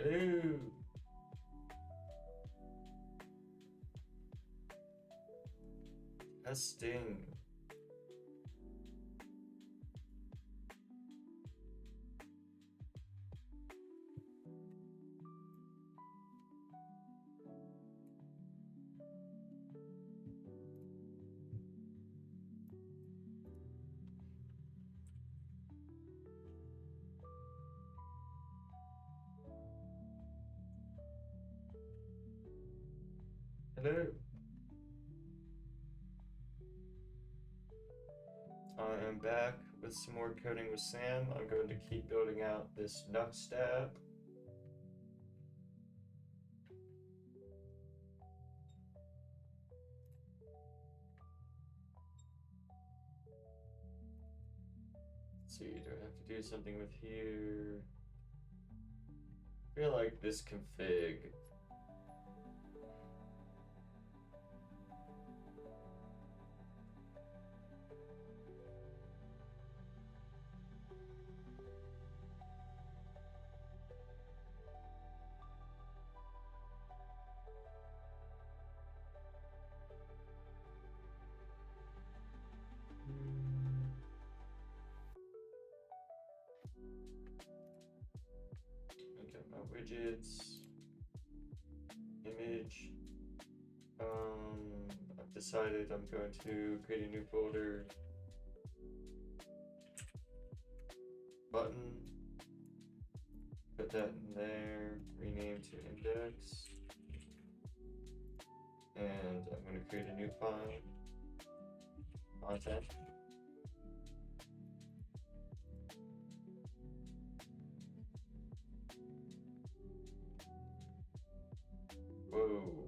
Hello. Testing. Hello. I am back with some more coding with Sam. I'm going to keep building out this Nuxt app. Let's see, do I have to do something with here? I feel like this config. I got my widgets, image. I've decided I'm going to create a new folder. Button. Put that in there. Rename to index. And I'm going to create a new file. Content. Whoa.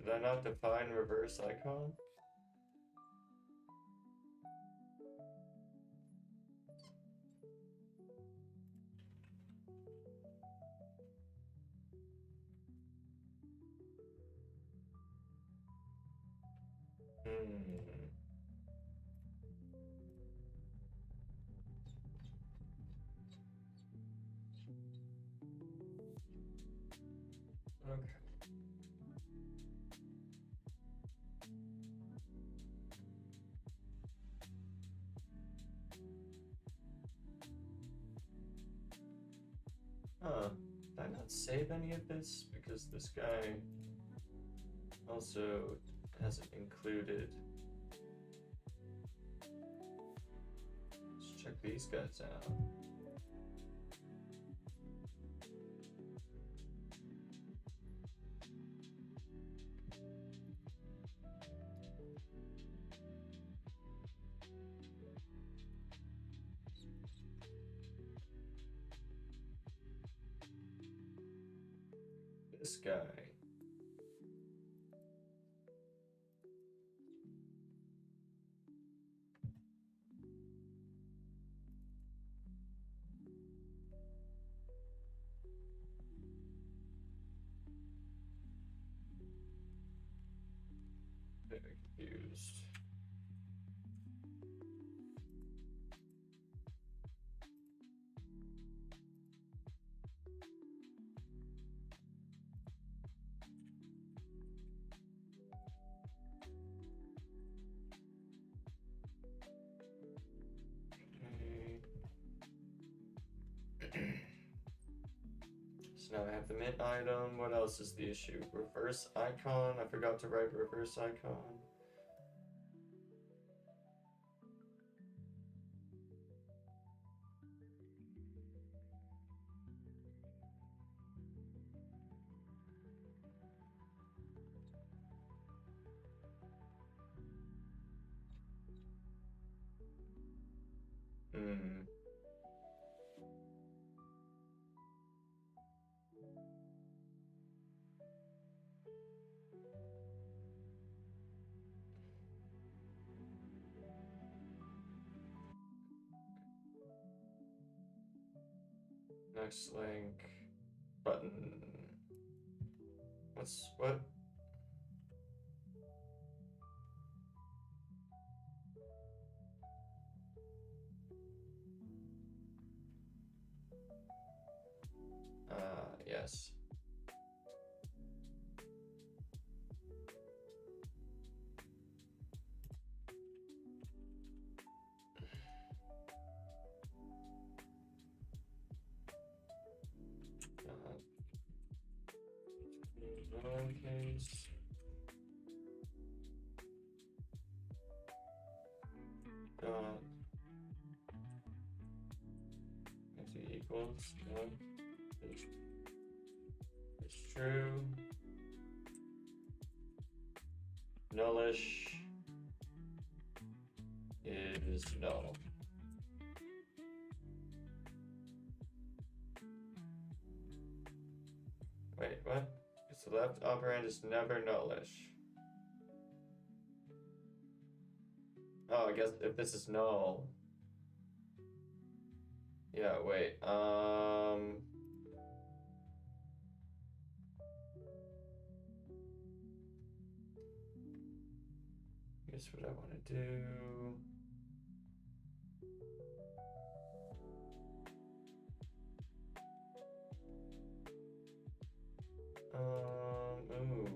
Did I not define reverse icon? Okay. Huh. Did I not save any of this? Because this guy also hasn't included. Let's check these guys out. This guy. Very confused. So now I have the mint item. What else is the issue? Reverse icon. I forgot to write reverse icon. Next link. Button. What? Nice. Lowercase. Dot. Actually equals. No. It's true. Nullish is null. Wait, what? Because the left operand is never nullish. Oh, I guess if this is null. Yeah, wait. Here's what I want to do. Ooh.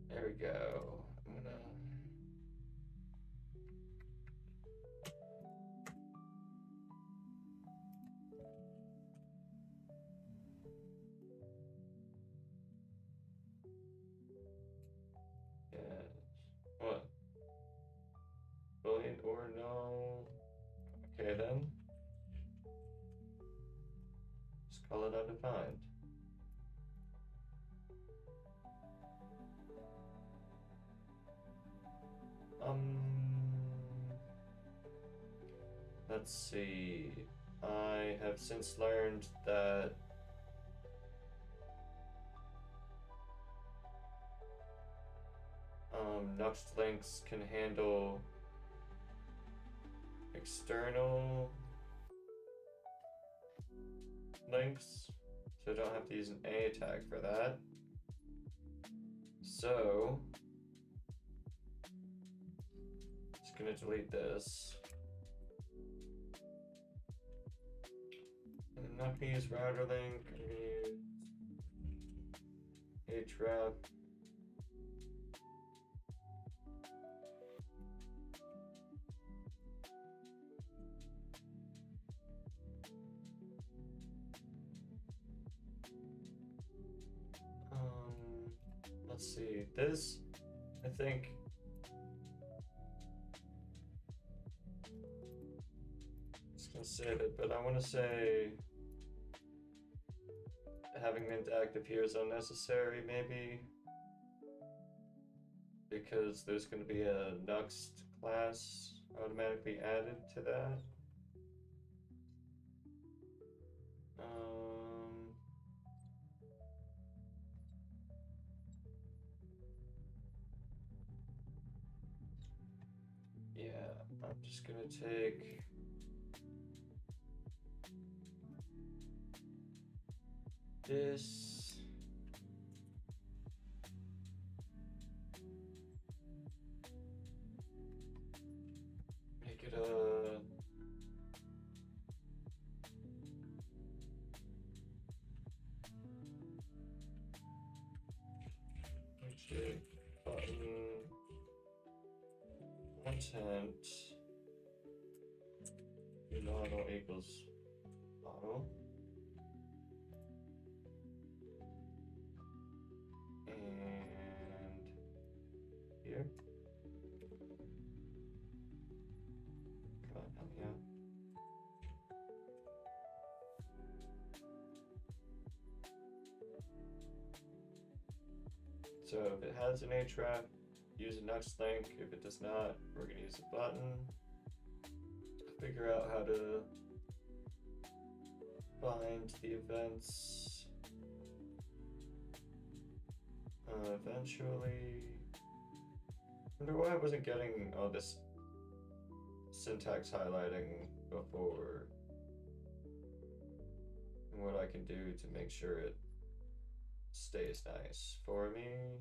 There we go. I'm gonna. Yeah. What? Boolean or no? Okay then. Just call it undefined. Let's see. I have since learned that Nuxt links can handle external links, so I don't have to use an A tag for that. So just gonna delete this. I'm not gonna use router link. I'm gonna use href. Let's see. This, I think. Just gonna save it, but I want to say having mint active here is unnecessary, maybe, because there's going to be a Nuxt class automatically added to that. Yeah, I'm just gonna take this. Make it a button content model equals model, and here. Come on, help me out. So if it has an href, use a Nuxt link. If it does not, we're going to use a button. figure out how to find the events eventually. I wonder why I wasn't getting all this syntax highlighting before, and what I can do to make sure it stays nice for me.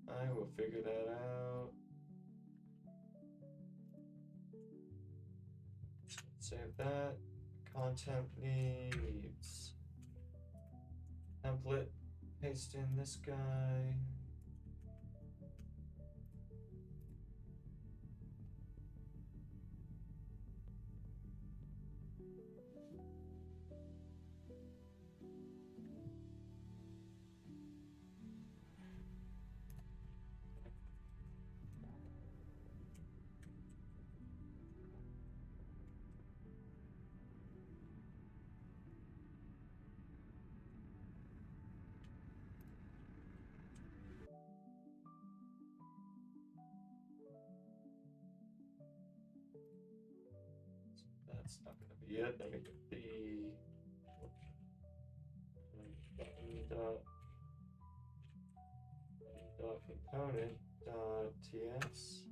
I will figure that out. Save that. Content needs template. Paste in this guy. That's not going to be it. Let me get the dot component dot ts.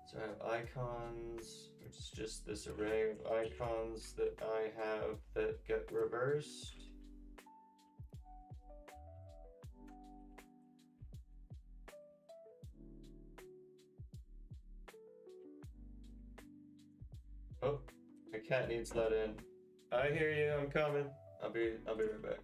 So I have icons, which is just this array of icons that I have that get reversed. Oh, my cat needs let in. I hear you, I'm coming. I'll be right back.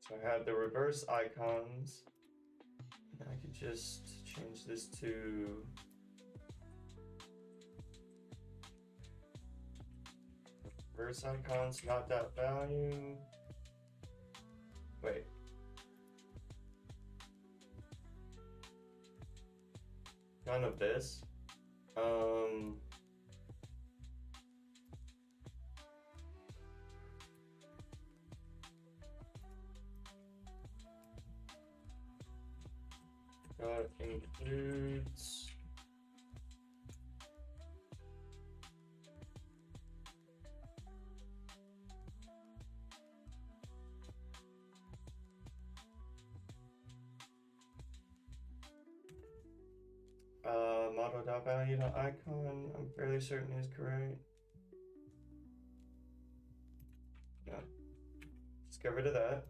So I have the reverse icons. I could just change this to reverse icons, not that value. Wait. None of this. Includes model.value.icon, I'm fairly certain is correct. Yeah. Just get rid of that.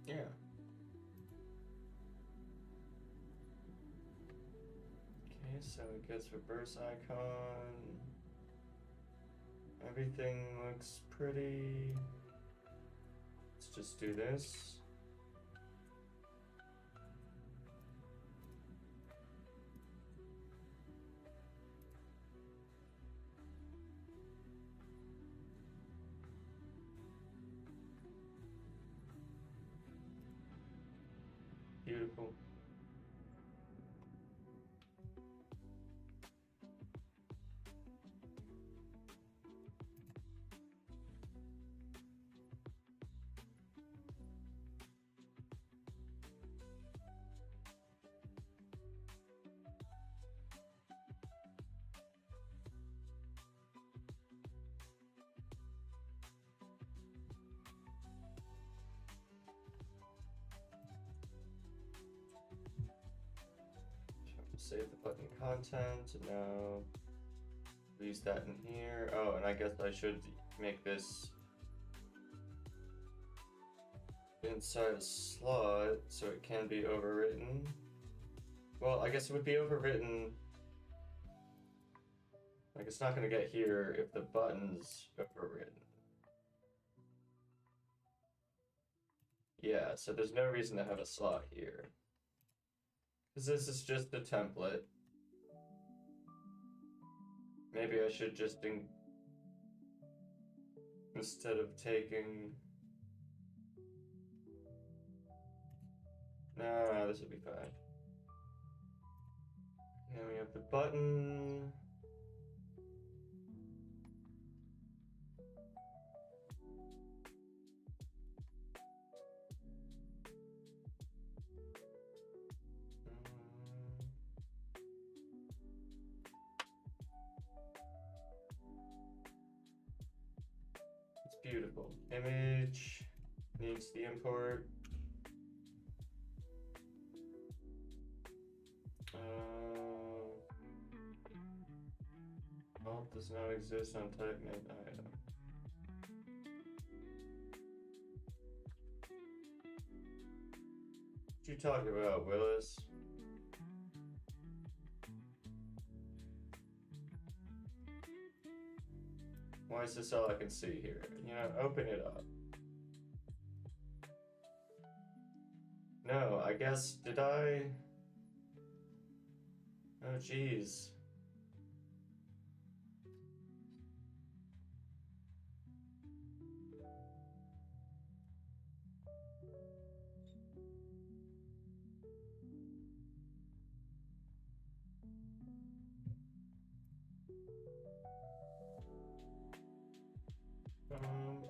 Yeah. Okay, so it gets reverse icon. Everything looks pretty. Let's just do this. Beautiful. Save the button content, and now use that in here. Oh, and I guess I should make this inside a slot so it can be overwritten. Well, I guess it would be overwritten. Like, it's not going to get here if the button's overwritten. Yeah, so there's no reason to have a slot here. Because this is just a template. Maybe I should just, instead of taking... No, this will be fine. Now we have the button. It's beautiful. Image needs the import. Alt does not exist on type main item. What you talking about, Willis? Why is this all I can see here? You know, open it up. No, I guess, did I? Oh, geez.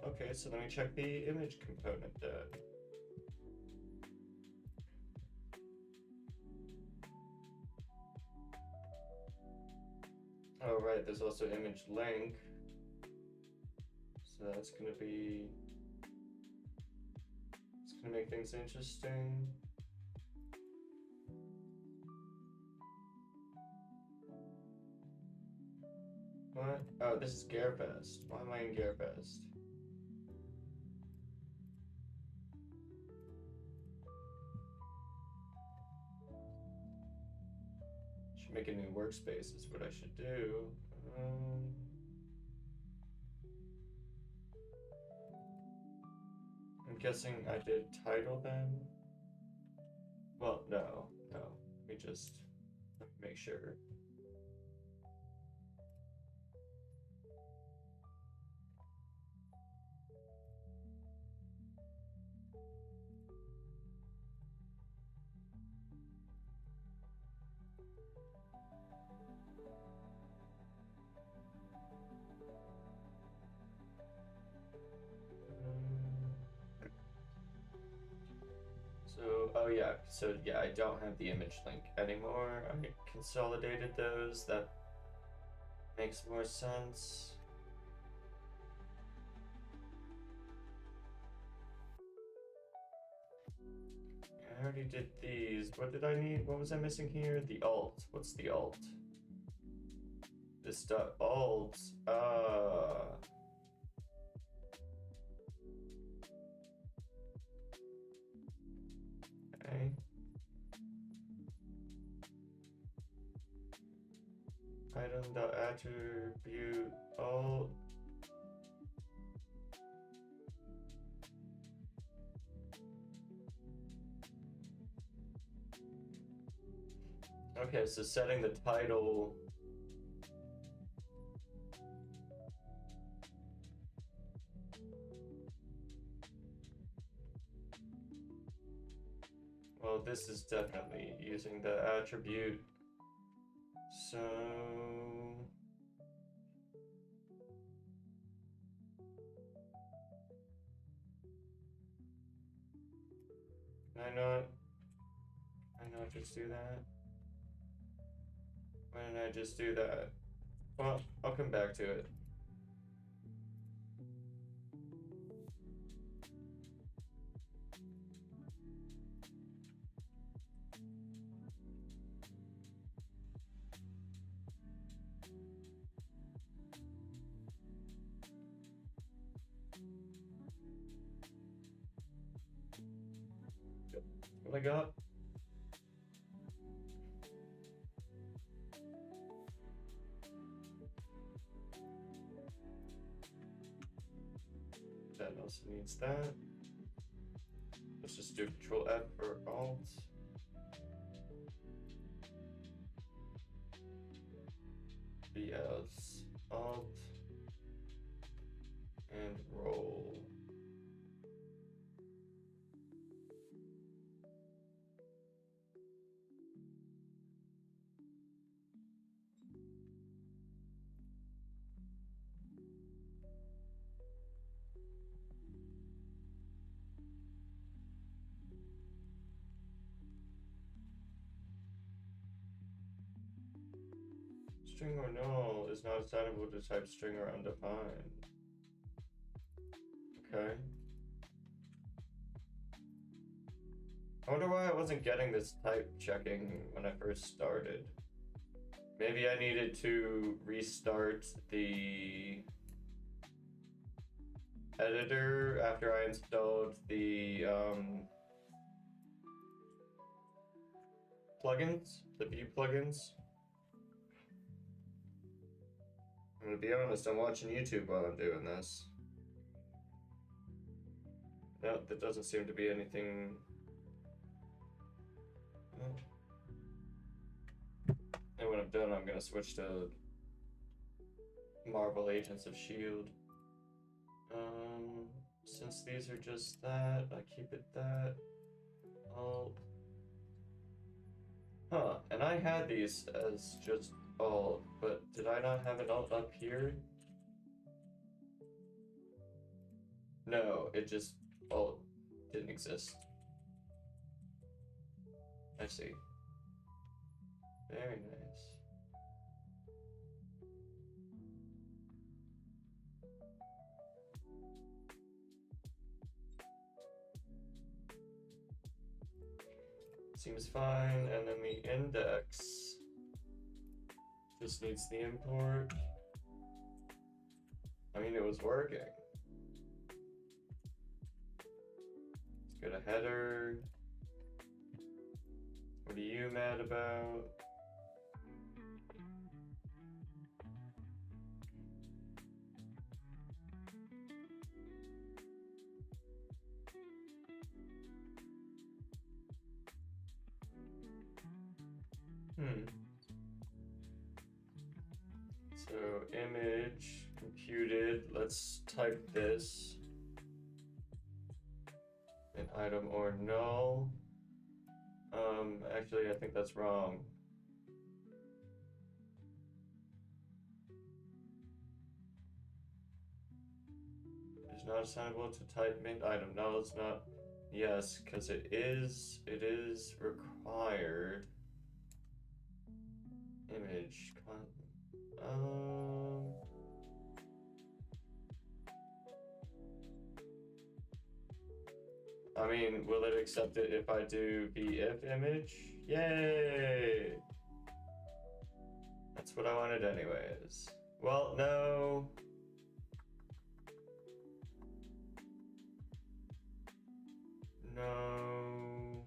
Okay, so let me check the image component then. Oh, right, there's also image link. So that's gonna be, it's gonna make things interesting. What? Oh, this is Garefest. Why am I in Garefest? Should make a new workspace is what I should do. I'm guessing I did title then. Well, no. Let me make sure. Oh yeah, so yeah, I don't have the image link anymore. I consolidated those. That makes more sense. I already did these. What did I need? What was I missing here? The alt. What's the alt? This dot alt. Okay. Item.attribute alt. Okay, so setting the title. Well, this is definitely using the attribute. So can I not just do that? Why didn't I just do that? Well, I'll come back to it. What I got? That also needs that. Let's just do Control F for alt. BS alt and roll. String or null is not assignable to type string or undefined. Okay. I wonder why I wasn't getting this type checking when I first started. Maybe I needed to restart the editor after I installed the plugins, the Vue plugins. I'm gonna be honest, I'm watching YouTube while I'm doing this. No, that doesn't seem to be anything. And when I'm done, I'm gonna switch to Marvel Agents of S.H.I.E.L.D. Since these are just that, I keep it that. Alt. Huh, and I had these as just alt, but did I not have an alt up here? No, it just alt didn't exist. I see. Very nice. Seems fine, and then the index just needs the import. I mean, it was working. Let's go to header. What are you mad about? So image computed, let's type this an item or null. Actually I think that's wrong. It's not assignable to type mint item. No, it's not. Yes, because it is required. Image I mean, will it accept it if I do if image? Yay! That's what I wanted anyways. Well, no. No.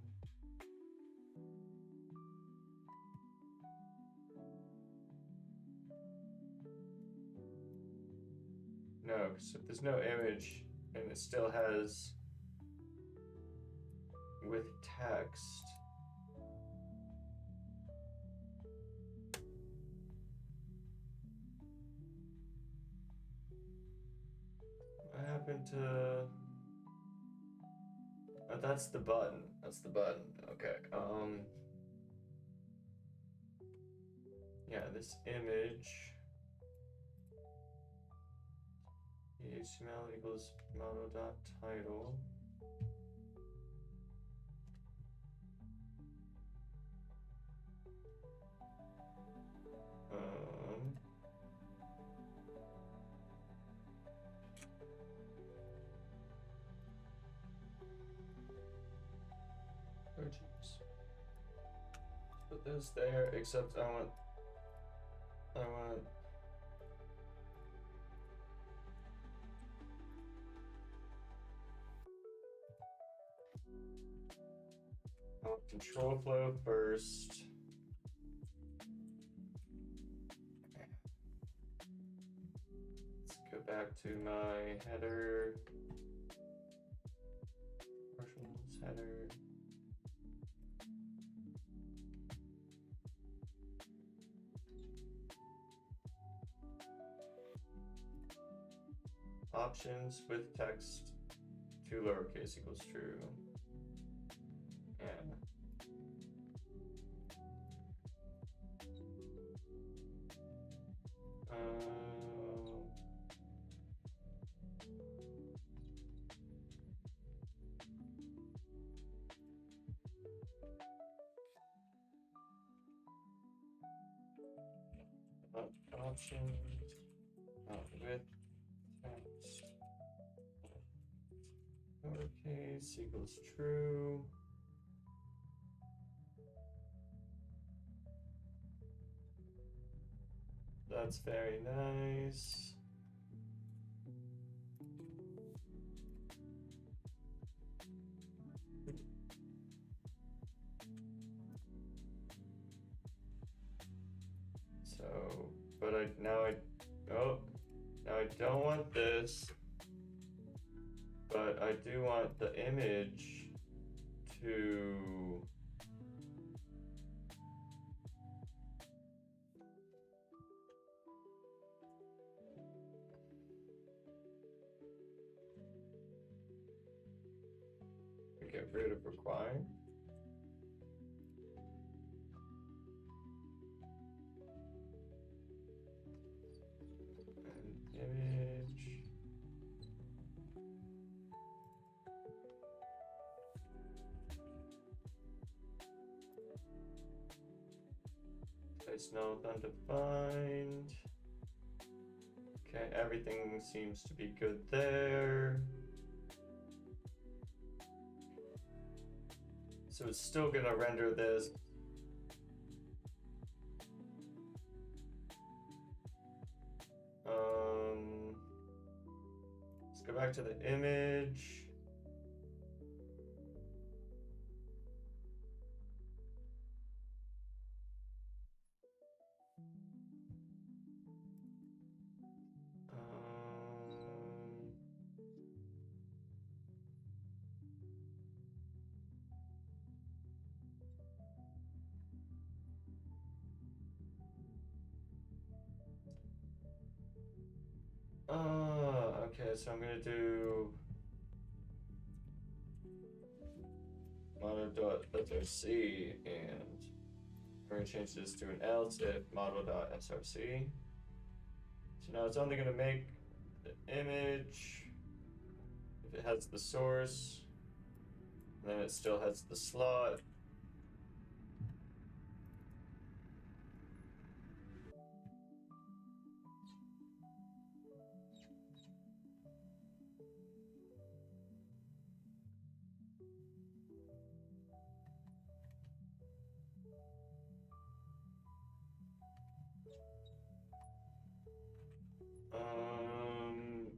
No, because if there's no image and it still has with text. What happened to... Oh, that's the button. That's the button. Okay. Yeah, this image. HTML equals model.title. Oh jeez. Put this there, except I want control flow first. Let's go back to my header. Partials header. Options with text, 2 lowercase equals true. Yeah. Options with text, lowercase equals true. That's very nice. So, but now I don't want this, but I do want the image to get rid of requiring. Image. Place null undefined. Okay, everything seems to be good there. So it's still gonna render this. Let's go back to the image. Okay, so I'm gonna do model.src and we're gonna change this to an else if model.src. So now it's only gonna make the image if it has the source, and then it still has the slot.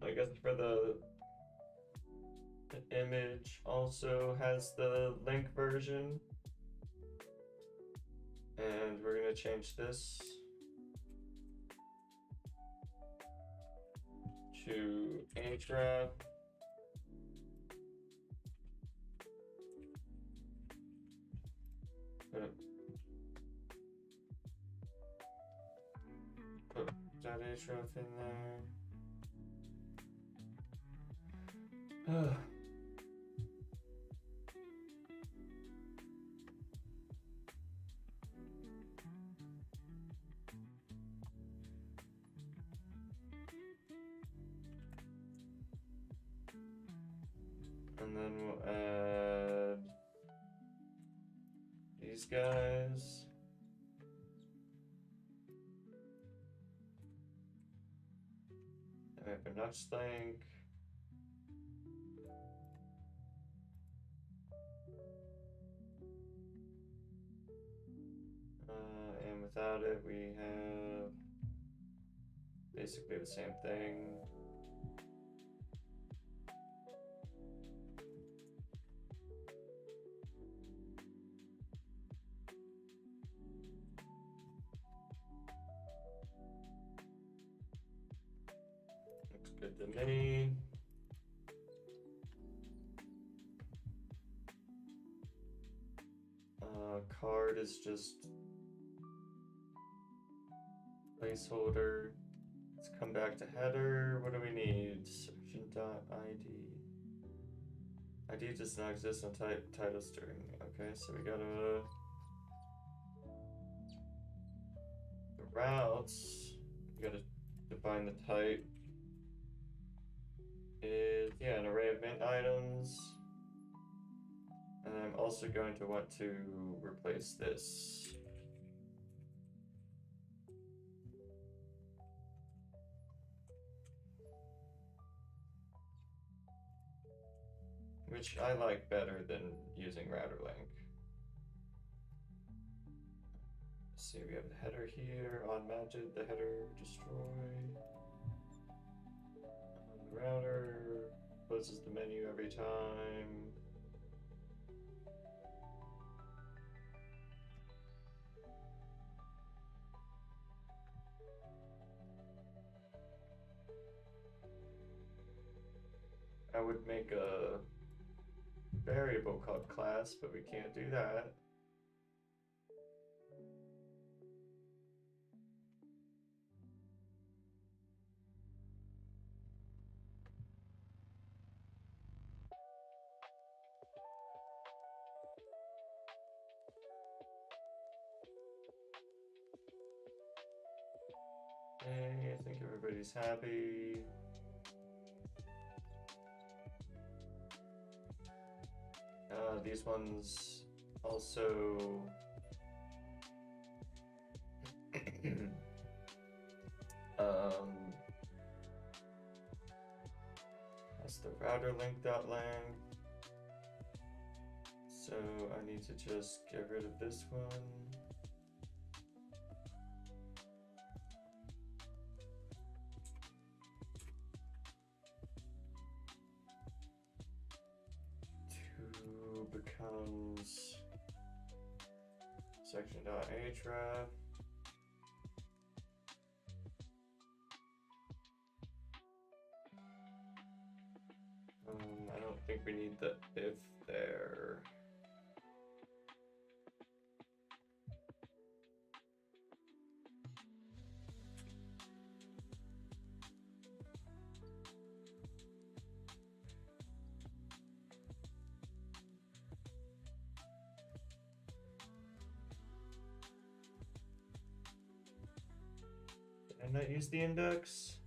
I guess for the image also has the link version, and we're gonna change this to href. Put that href in there. And then we'll add these guys. And we have a Nuxt link. And without it, we have basically the same thing. Looks good to me. Card is just placeholder. Let's come back to header. What do we need? Section.id. ID does not exist on title string. Okay, so we gotta the routes. We gotta define the type. Is an array of mint items. And I'm also going to want to replace this. Which I like better than using router link. Let's see, we have the header here, unmounted, the header destroy. The router closes the menu every time. I would make a variable called class, but we can't do that. Okay, I think everybody's happy. These ones also that's the router link.lang. So I need to just get rid of this one. section.href. I don't think we need the if there. Did I not use the index?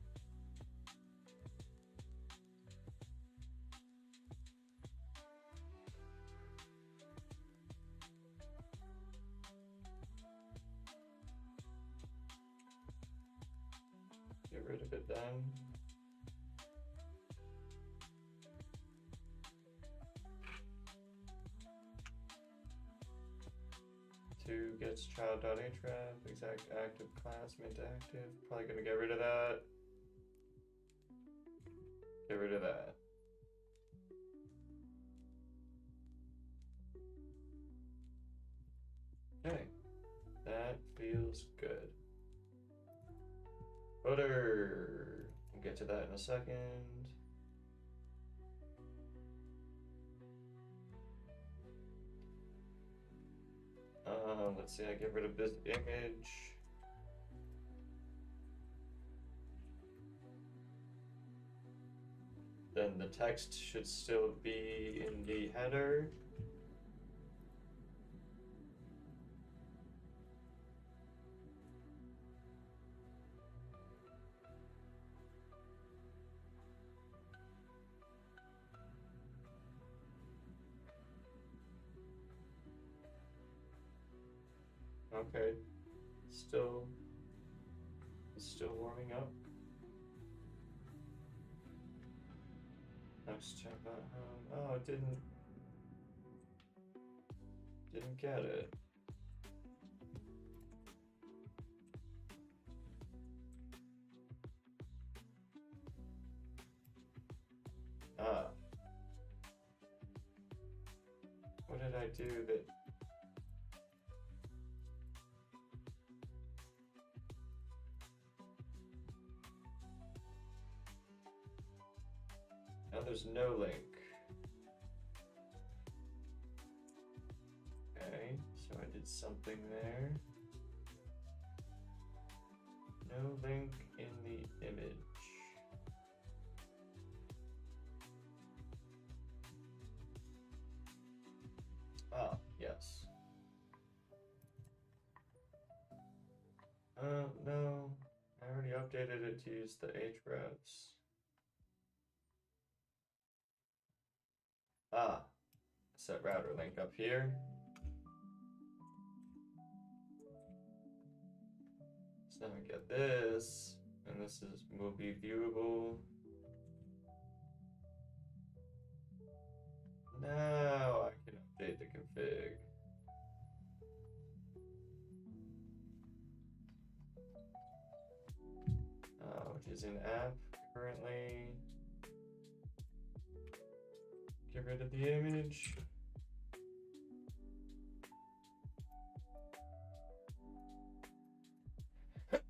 Get rid of it then. Two gets child.href, exact active class, mint active. Probably gonna get rid of that. Get rid of that. Okay, that feels good. Footer, we'll get to that in a second. Let's see, I get rid of this image. Then the text should still be in the header. Okay, still warming up. Next check out home. Oh, it didn't get it. Ah. What did I do that? Now there's no link. Okay, so I did something there. No link in the image. Ah, yes. No, I already updated it to use the hrefs. Ah, set router link up here. So now we get this, and this will be viewable. Now I can update the config. Which is in app currently. Get rid of the image.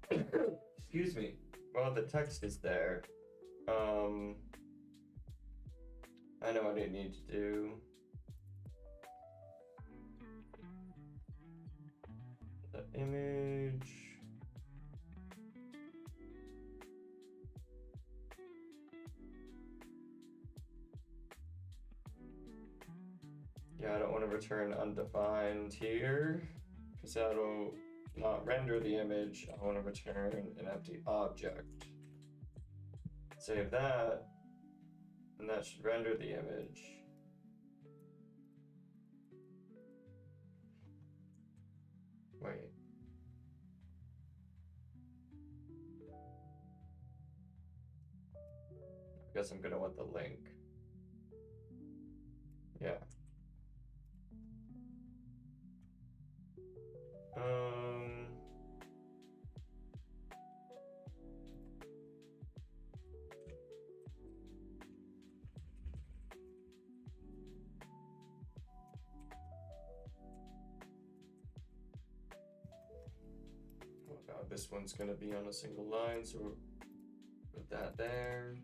Excuse me. Well, the text is there. I know what I need to do. The image. Yeah, I don't want to return undefined here because that'll not render the image. I want to return an empty object. Save that, and that should render the image. Wait. I guess I'm gonna want the link. Yeah. this one's gonna be on a single line, so we'll put that there.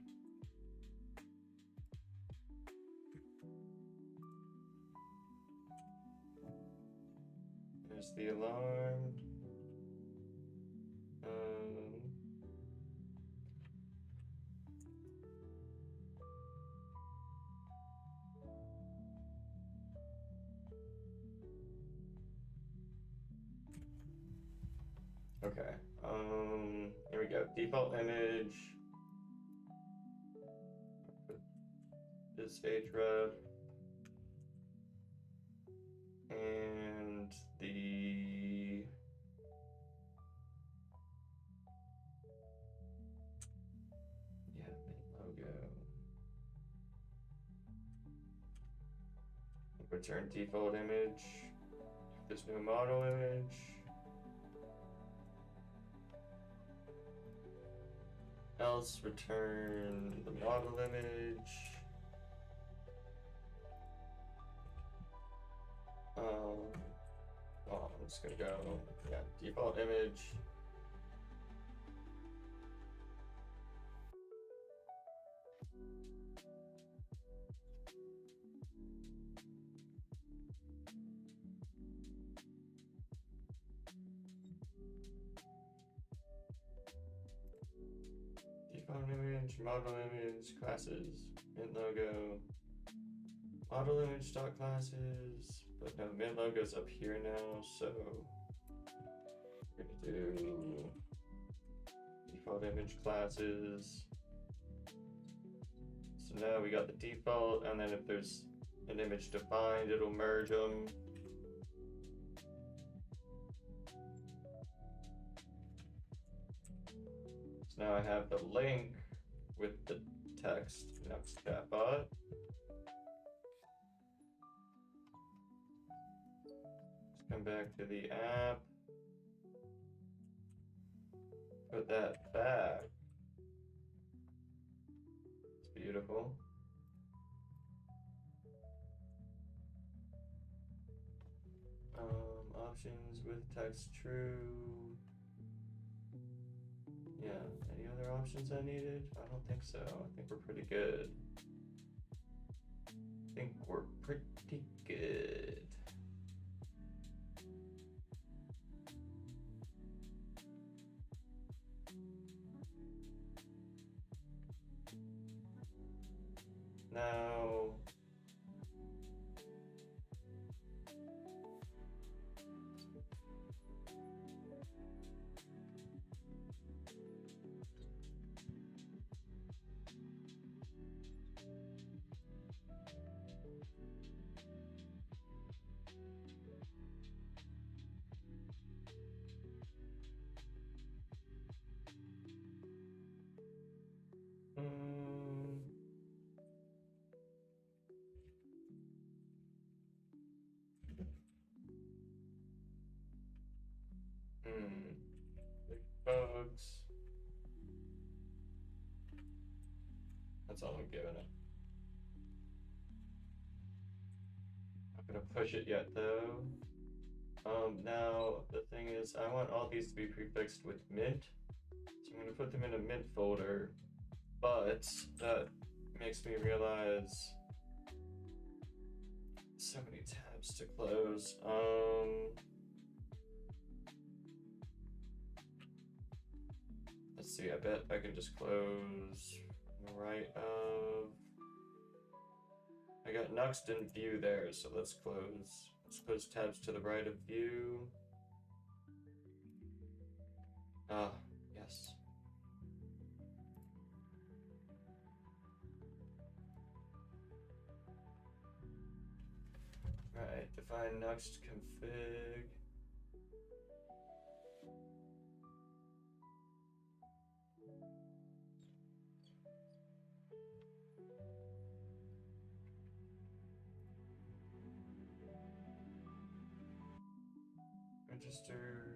There's the alarm. Okay, here we go. Default image. This href. And the logo. Return default image. This new model image. Else return the model image. I'm just gonna go, default image. Default image, model image, classes, mint logo, model image dot classes, but no, mint logo's up here now, so we're gonna do default image classes. So now we got the default, and then if there's an image defined, it'll merge them. So now I have the link with the text Nuxt chatbot. Let's come back to the app. Put that back. It's beautiful. Options with text true. Yeah, any other options I needed? I don't think so. I think we're pretty good. Now, big bugs. That's all I'm giving it. Not gonna push it yet though. Now the thing is, I want all these to be prefixed with mint. So I'm gonna put them in a mint folder, but that makes me realize so many tabs to close. Let's see, I bet I can just close right of. I got Nuxt and view there, so let's close tabs to the right of view. Ah, yes. Right, define Nuxt config. Register.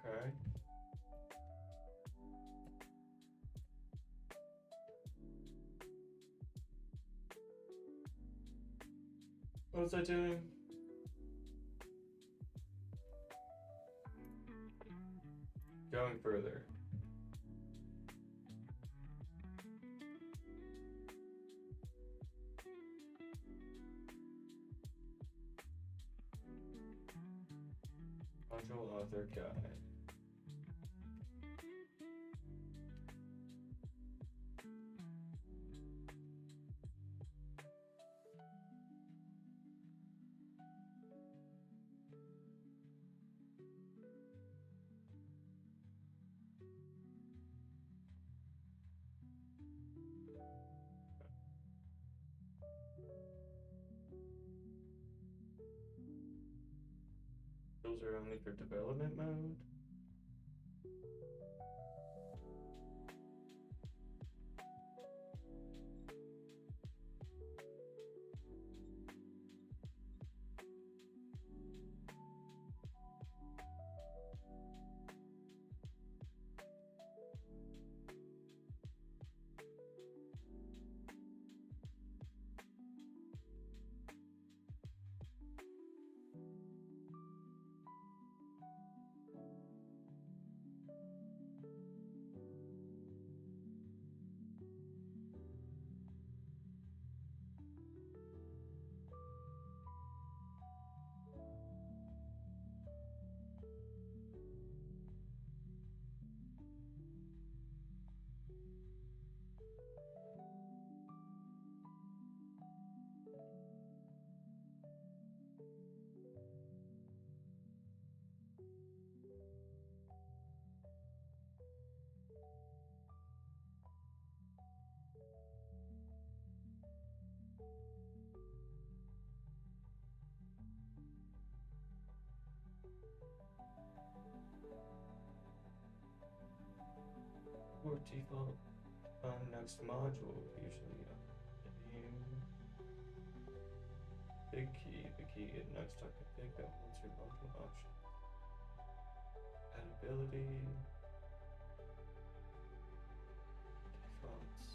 Okay. What was I doing? Going further. Module author guide. Those are only for development mode. Or default next module, usually name. Big key, the key in Nuxt.config that holds your module option. Compatibility. Defaults.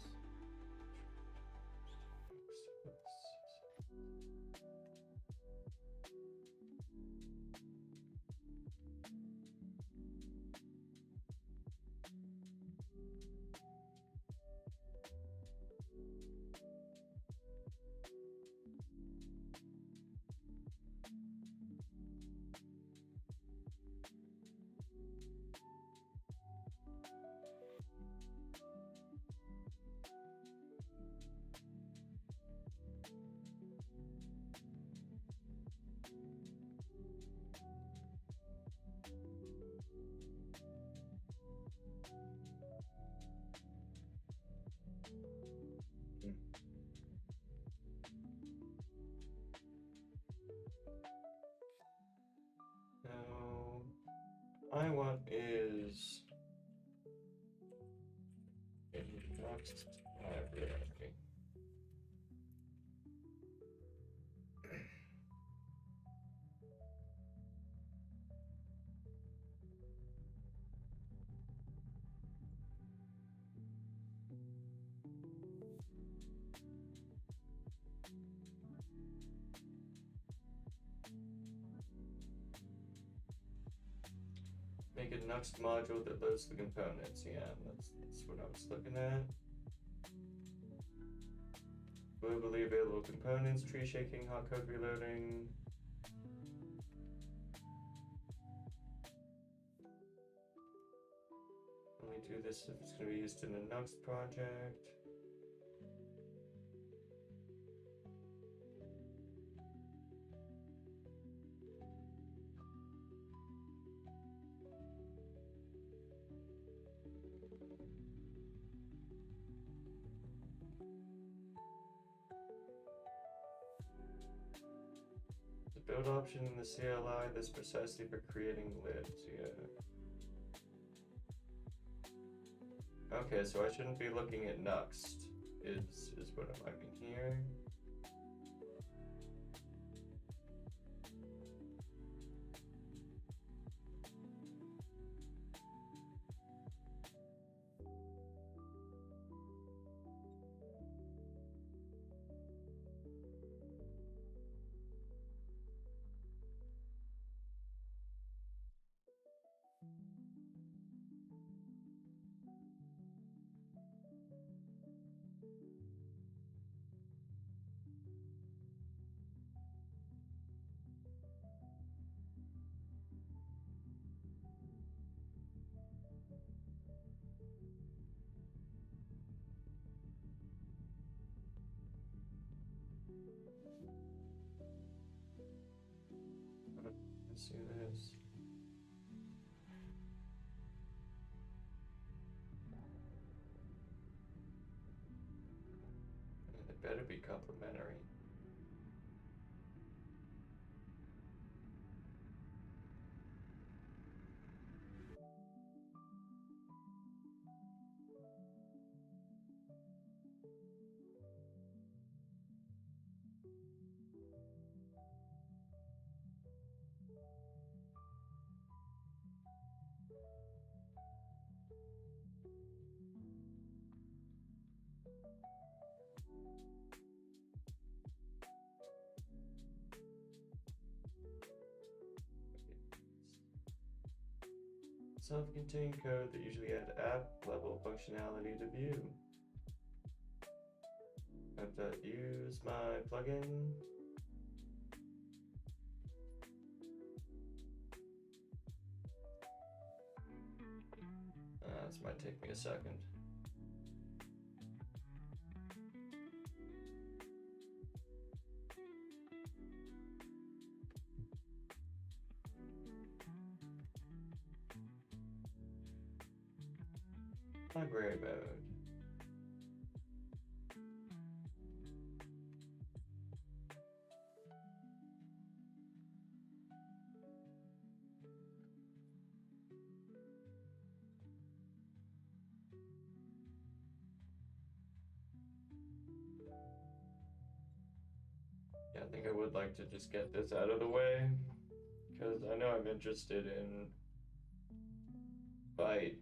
Now, I want is in Nuxt library. Make a Nuxt module that loads the components. Yeah, that's what I was looking at. Globally available components, tree shaking, hot code reloading. Only do this if it's going to be used in a Nuxt project. The build option in the CLI that's precisely for creating libs, yeah. Okay, so I shouldn't be looking at Nuxt, is what I'm having here. Let's see this. And it better be complementary. Self-contained code that usually add app-level functionality to view. Have to use my plugin. This might take me a second. Library mode. Yeah, I think I would like to just get this out of the way, because I know I'm interested in Byte.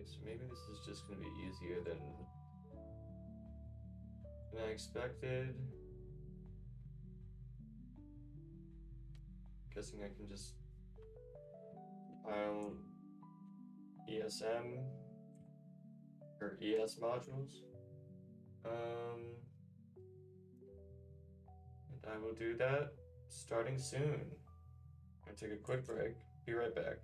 So maybe this is just going to be easier than I expected. Guessing I can just compile ESM or ES modules. And I will do that starting soon. I'm gonna take a quick break. Be right back.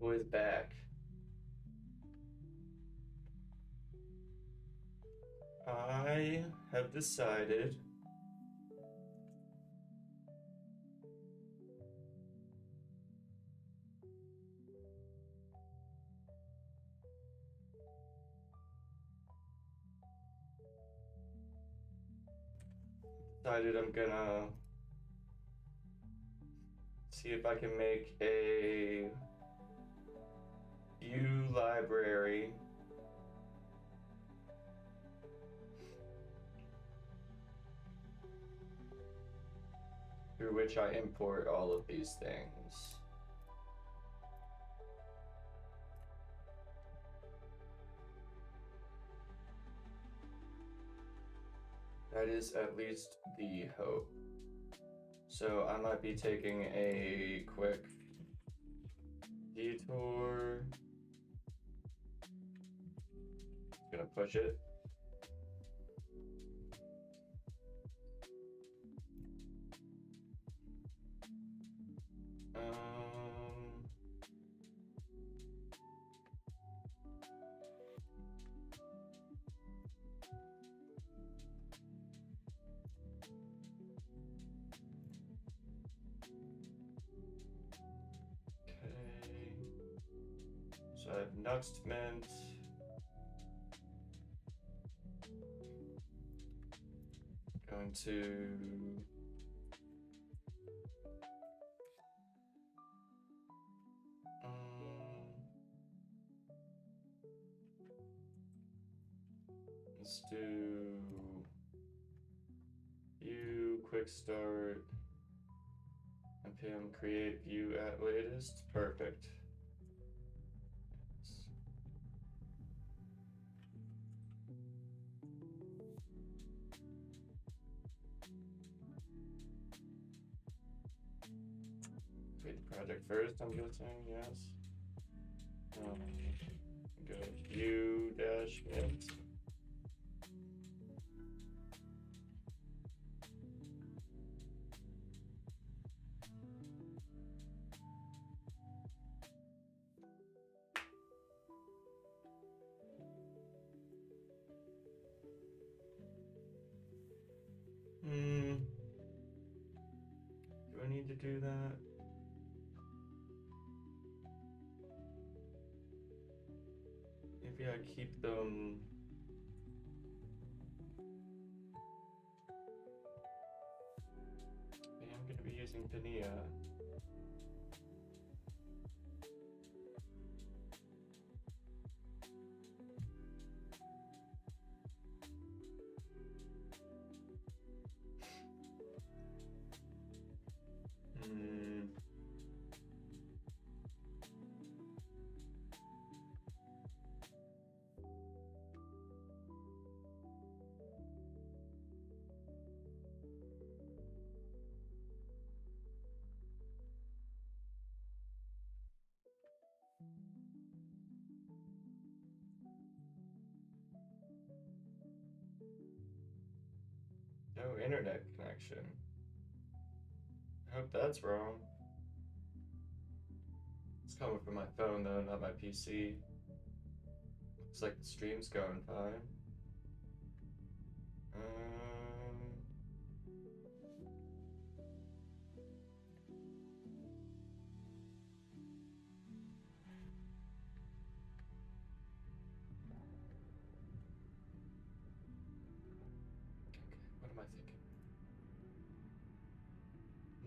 Boys back. I have decided I'm gonna see if I can make a view library through which I import all of these things. That is at least the hope. So I might be taking a quick detour. Gonna push it. So I have Nuxt mint. Going to let's do view quick start npm create view at latest. Perfect. Create the project first, I'm guessing, yes. Go view dash mint. Do I need to do that? Maybe I keep them. Maybe I'm going to be using Pania. No internet connection. I hope that's wrong. It's coming from my phone though, not my PC. Looks like the stream's going fine. What am I thinking?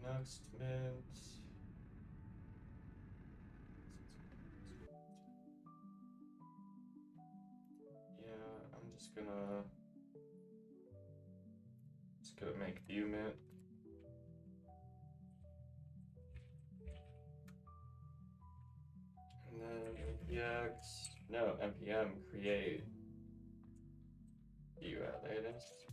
Nuxt mint. Yeah, I'm just gonna make view mint. And then npm create view at latest.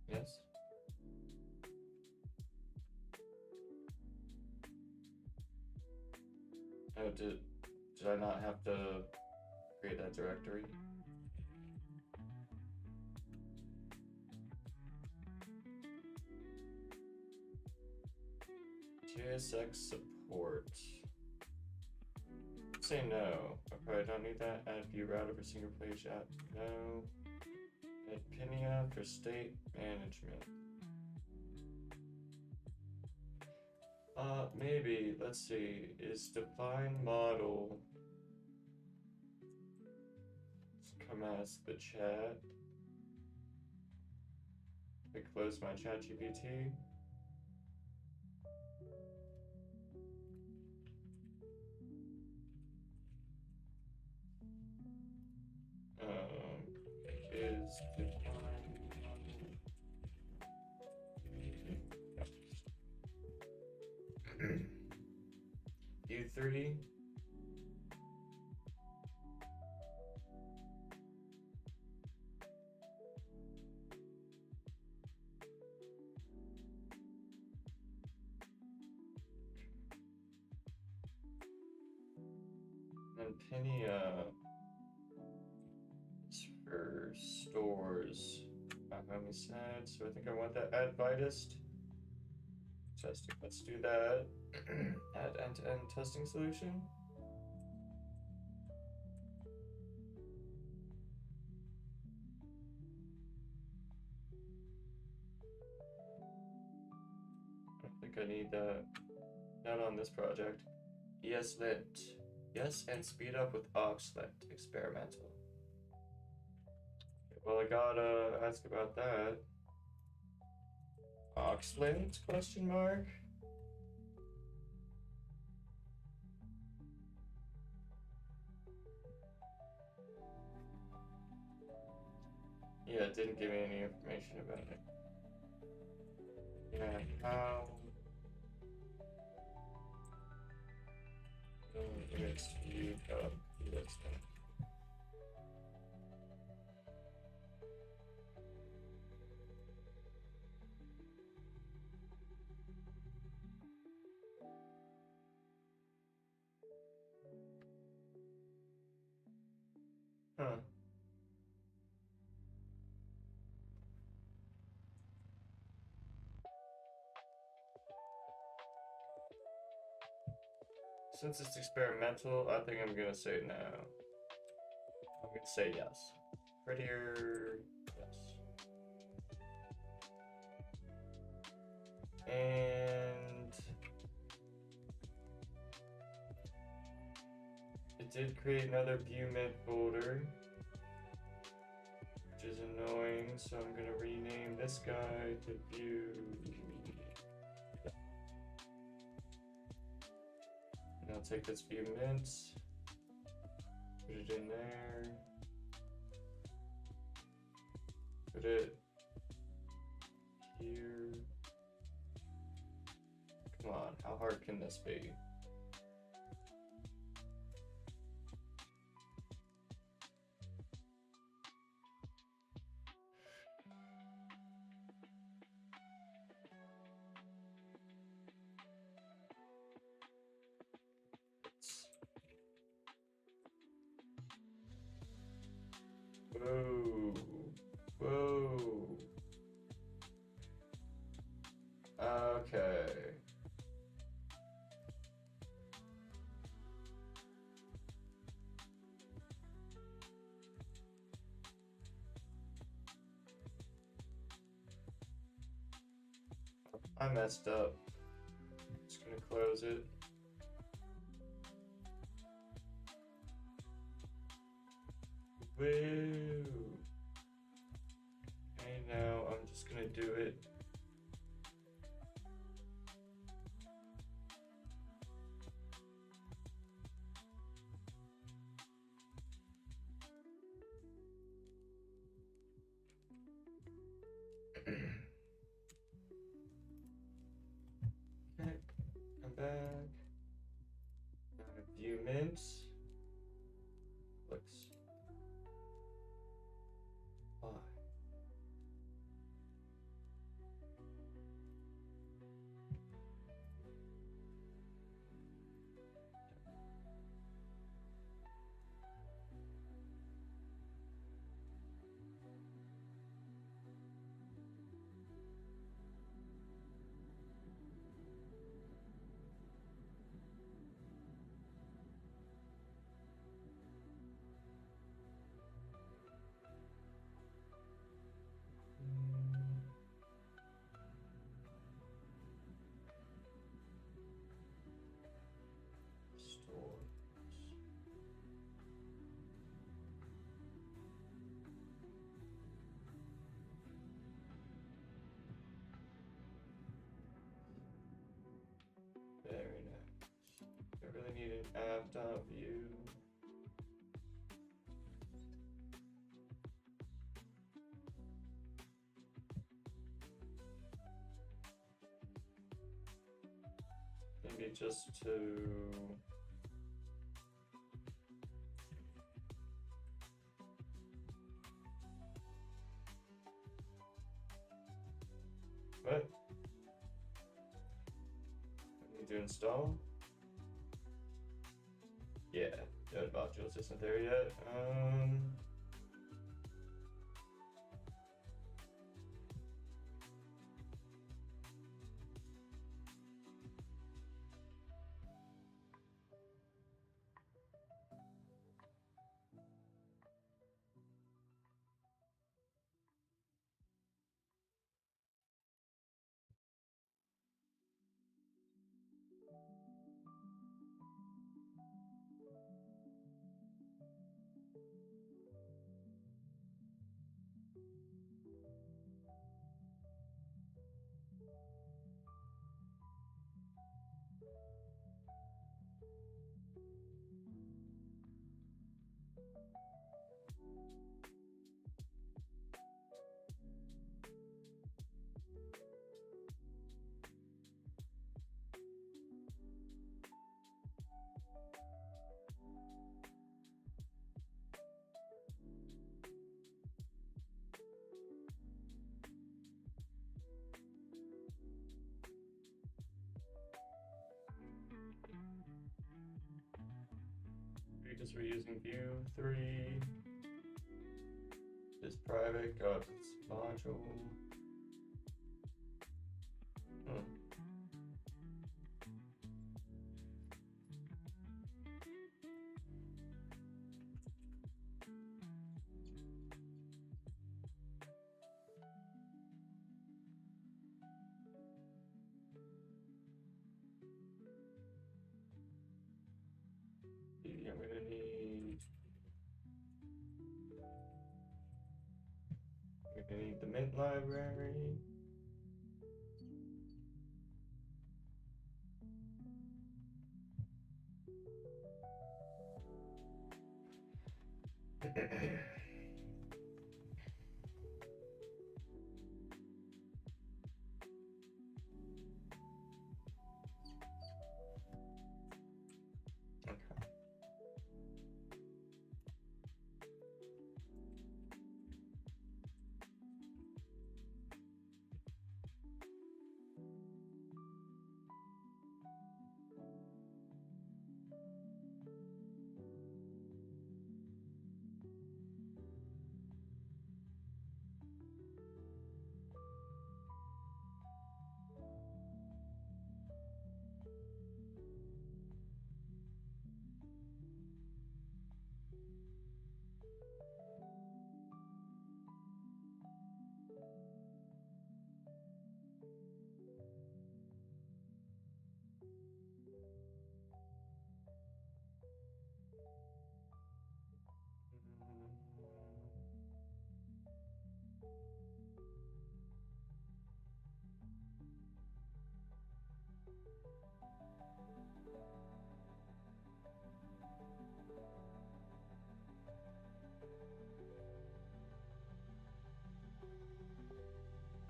Yes. Oh, did I not have to create that directory? JSX support. Say no. I probably don't need that. Add view router for single page app. No. Add Pinia for state management. Maybe. Let's see. Is define model. Let's come as the chat. I close my chat GPT. Is define U3. And Pinia is for stores. Let me said, so I think I want that add Vitist. Testing, let's do that. Add end-to-end testing solution. I don't think I need that. Not on this project. ESLint. Yes, and speed up with Oxlint. Experimental. Well, I gotta ask about that. Oxlint? Question mark. Yeah, it didn't give me any information about it. Yeah, how? Image speed up. Huh. Since it's experimental, I think I'm gonna say no. I'm gonna say yes. Prettier, yes. And it did create another view mint folder, which is annoying, so I'm gonna rename this guy to view. And I'll take this view mint, put it in there, put it here. Come on, how hard can this be? Whoa. Whoa. Okay. I messed up. Just gonna close it. Woo! Okay, now I'm just gonna do it. Okay, I'm back. Now view mints. Looks. Why? Stores. Very nice. I really need an app.view. Maybe just to what? I need to install? Yeah, node modules isn't there yet. Because we're using view 3. This private got its module. I'm gonna need the Mint library.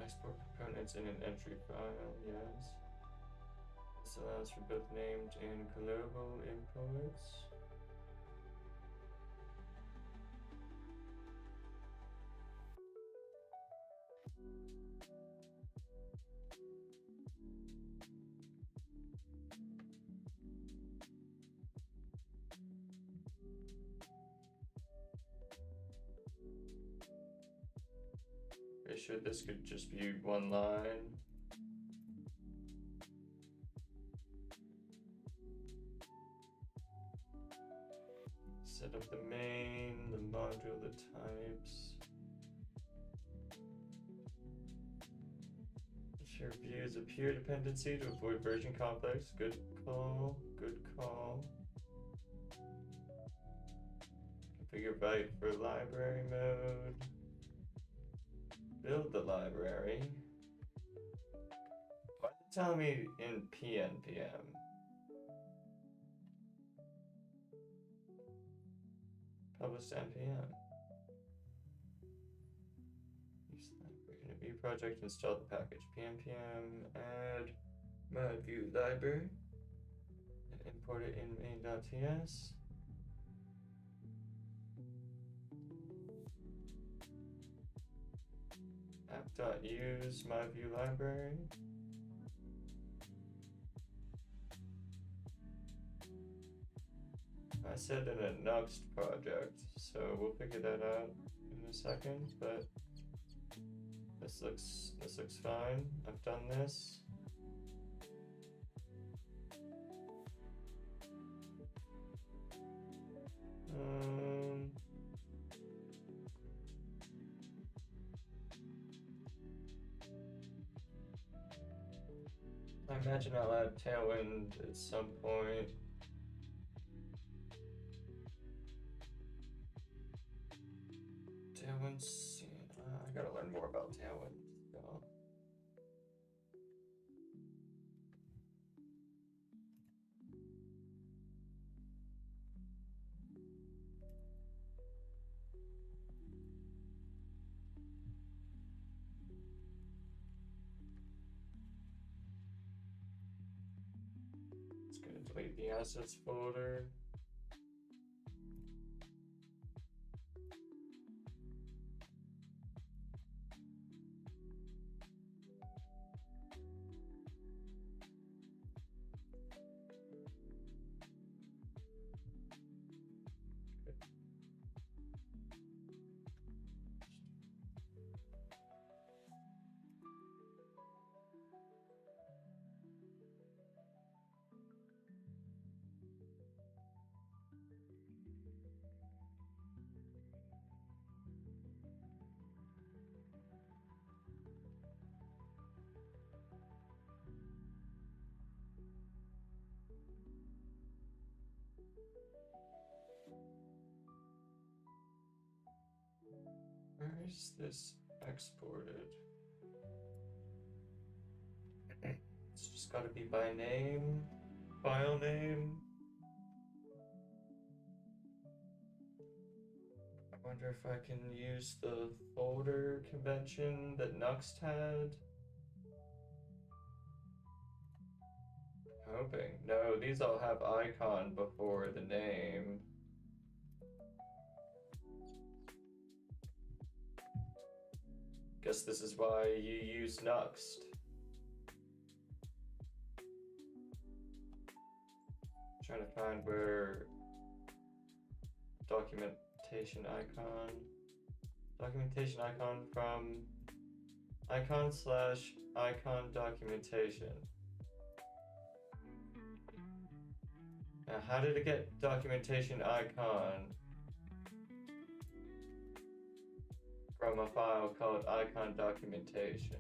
Export components in an entry file, yes. This allows for both named and global imports. Pretty sure this could just be one line. Set up the main, the module, the types. Share views of peer dependency to avoid version conflicts. Good call, good call. Configure byte for library mode. Build the library. Why is it telling me in PNPM? Published NPM. Use library in a view project, install the package PNPM, add my view library, and import it in main.ts. App.use my view library. I said in a Nuxt project, so we'll figure that out in a second, but this looks fine. I've done this. I imagine I'll add Tailwind at some point. Tailwind's, I gotta learn more about Tailwind. So. It's gonna delete the assets folder. Where is this exported? It's just gotta be by name, file name. I wonder if I can use the folder convention that Nuxt had. Hoping. No, these all have icon before the name. Guess this is why you use Nuxt. Trying to find where documentation icon from icon/icon documentation. Now, how did it get documentation icon from a file called icon documentation?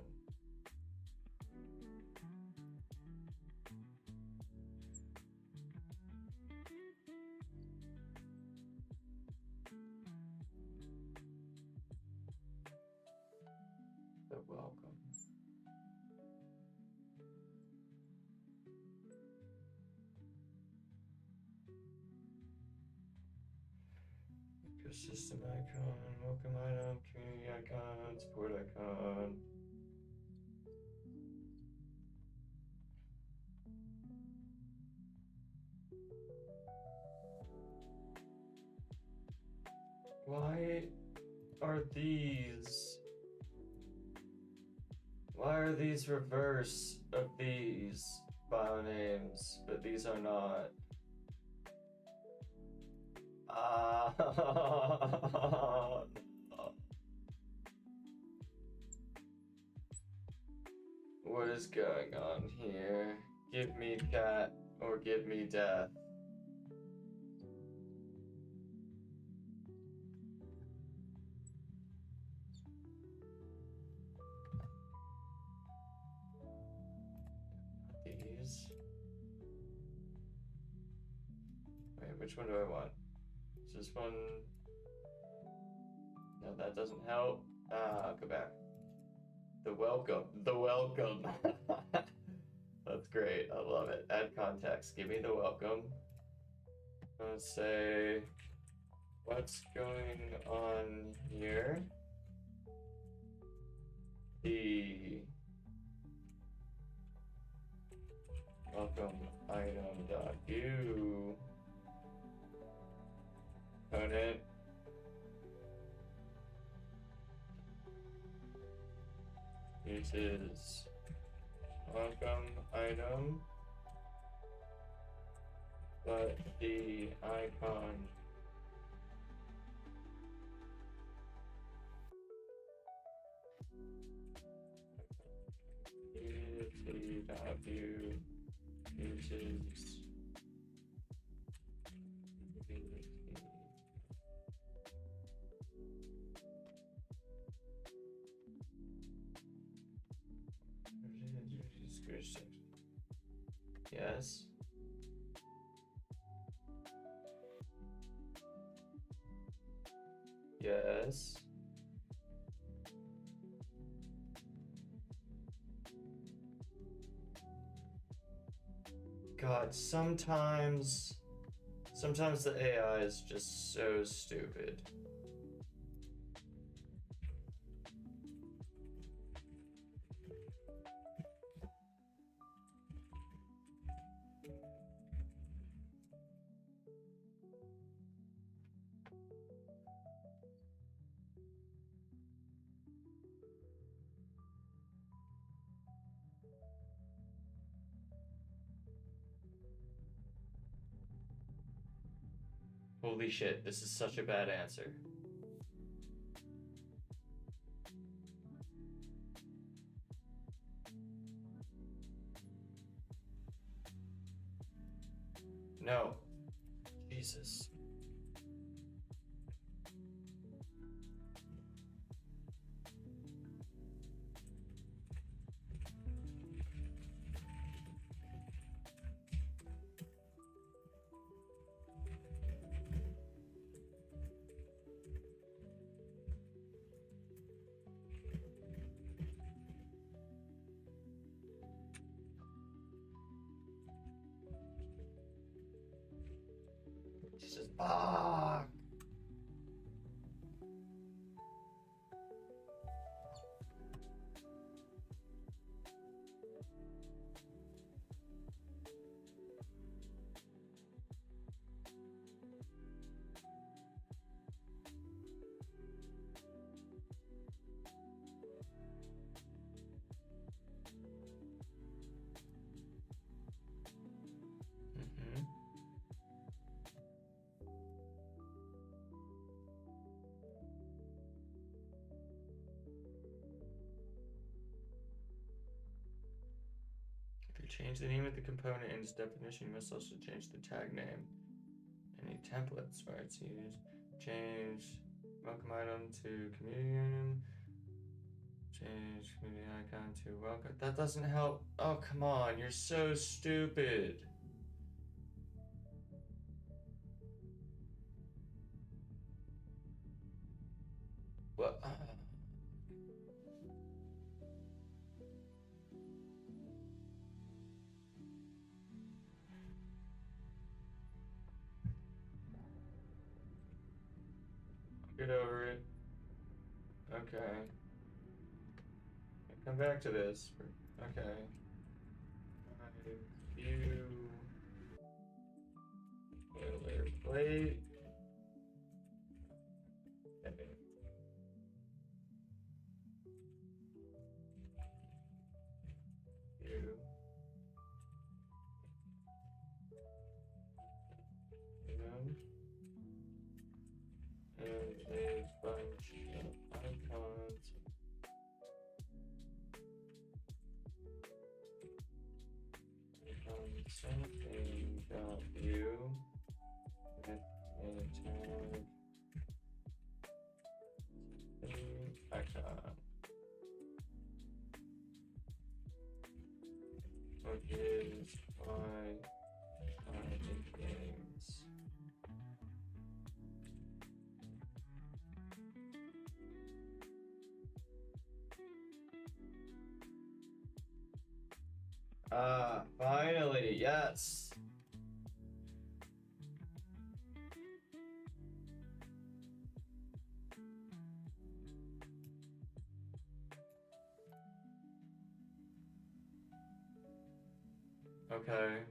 But welcome. Ecosystem icon, welcome item, community icon, support icon. Why are these? Why are these reverse of these file names, but these are not? What is going on here? Give me cat or give me death. These. Wait, which one do I want? Is this one? No, that doesn't help. I'll go back. The welcome. The welcome. That's great. I love it. Add context. Give me the welcome. Let's say, what's going on here? The welcome item.view component uses welcome item, but the icon Unity.view uses yes. Yes. God, sometimes the AI is just so stupid. Holy shit, this is such a bad answer. No. Jesus. Jesus, fuck. If you change the name of the component in its definition, you must also change the tag name. Any templates where it's used. Change welcome item to community item. Change community icon to welcome. That doesn't help. Oh, come on. You're so stupid. What? Get over it. Okay. Come back to this. Okay. View boilerplate. something.view with a tag icon. What is why games? Ah, finally, yes. Okay.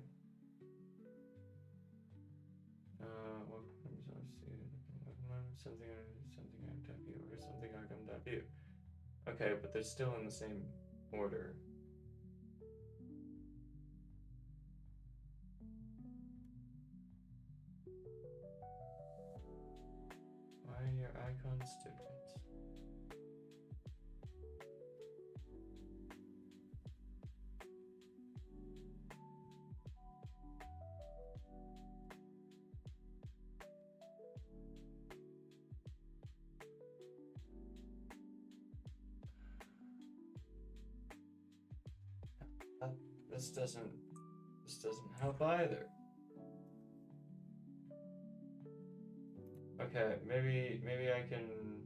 What comes on something item.view or something item.view. Okay, but they're still in the same order. Why are your icons different? This doesn't help either. Okay, maybe I can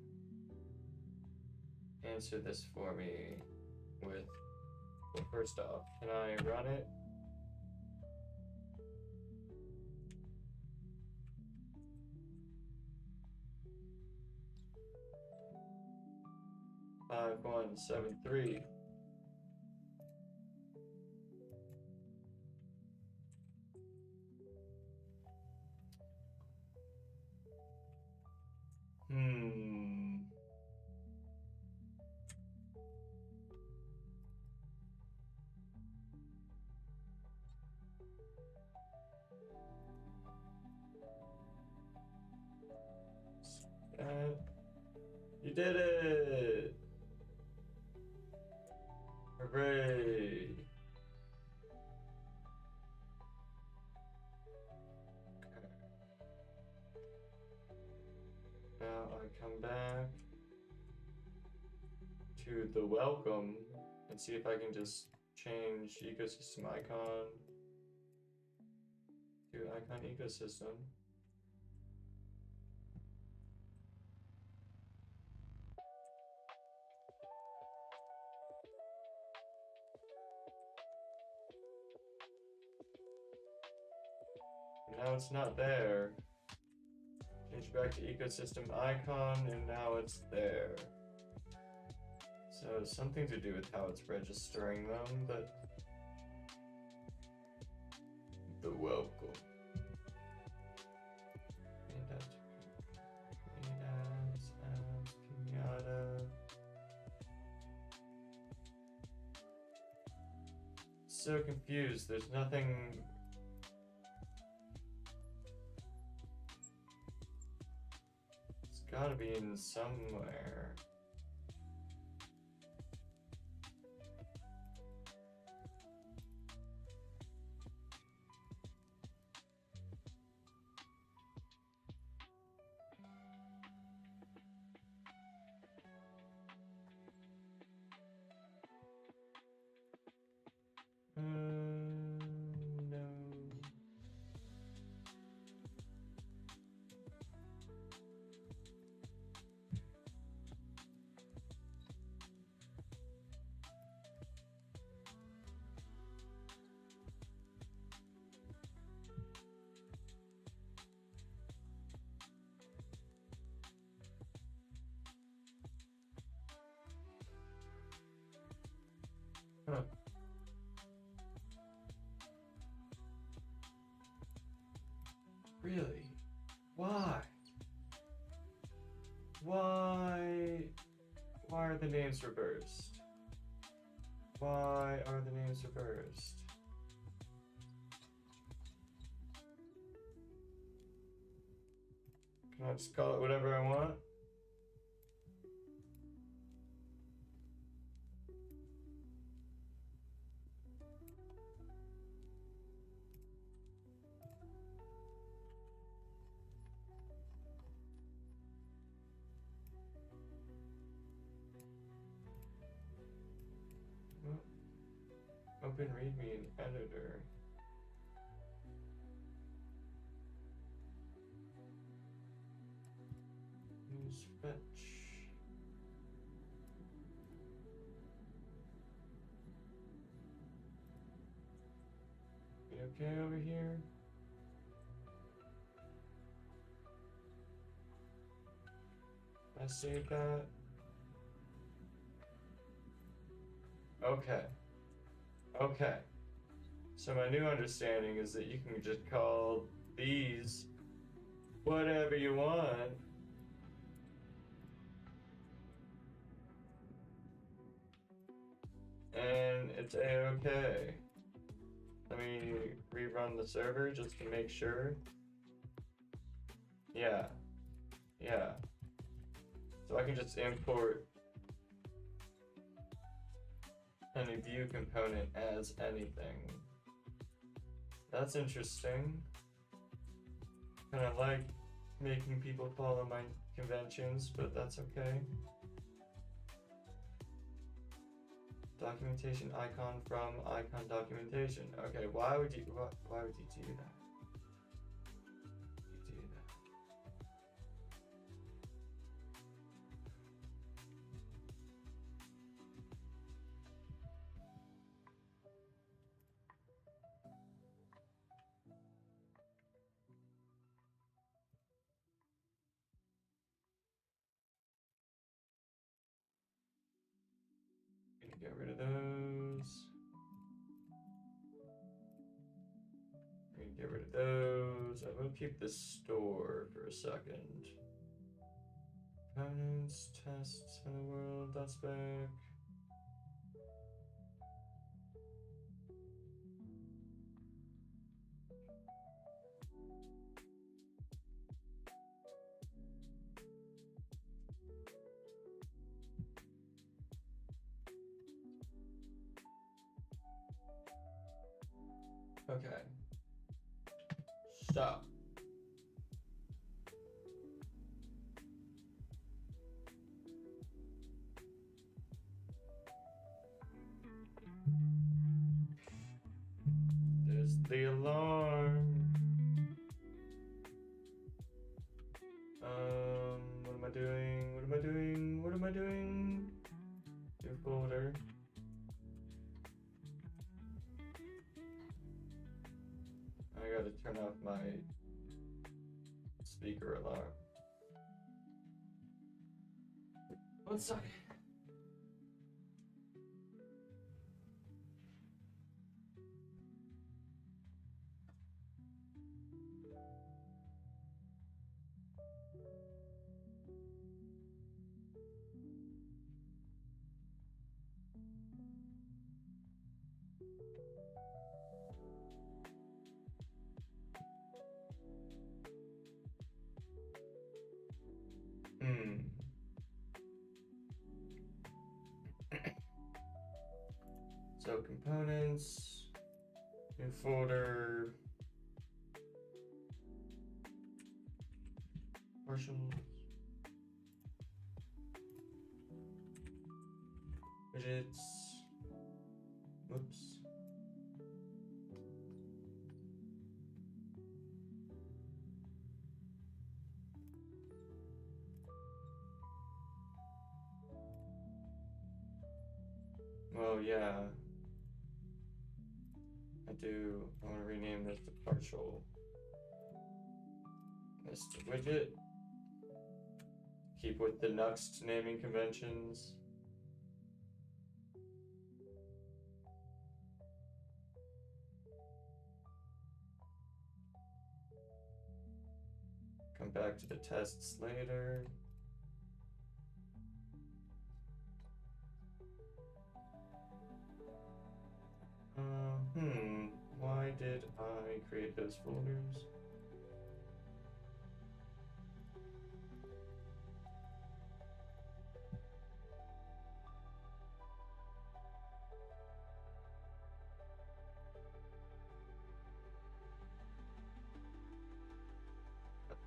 answer this for me with, well, first off, can I run it? Five, 1, 7, 3. You did it! Hooray! Now I come back to the welcome and see if I can just change ecosystem icon to icon ecosystem. Now it's not there. Change back to ecosystem icon, and now it's there. So something to do with how it's registering them, but the welcome. Pinata. So confused. There's nothing. It's gotta be in somewhere. No. Huh. Really? Why? Why are the names reversed? Why are the names reversed? Can I just call it whatever I want? open readme in editor. Use fetch. You okay over here? I saved that. Okay. Okay. So my new understanding is that you can just call these whatever you want. And it's a-okay. Let me rerun the server just to make sure. Yeah. Yeah. So I can just import any view component as anything. That's interesting. Kind of like making people follow my conventions, but that's okay. Documentation icon from icon documentation. Okay, why would you do that? You do that? Gonna get rid of those. Gonna get rid of those. I'm gonna keep this store for a second. Components, tests, hello world, that's back. Okay. So. There's the alarm. What am I doing? What am I doing? What am I doing? New folder. I gotta turn off my speaker alarm. One second. So components, new folder, partials, widgets, whoops. Well, yeah. I want to rename this to partial. This to widget. Keep with the Nuxt naming conventions. Come back to the tests later. Why did I create those folders?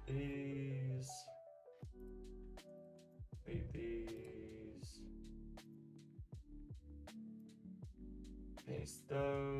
These. Leave these. Paste those.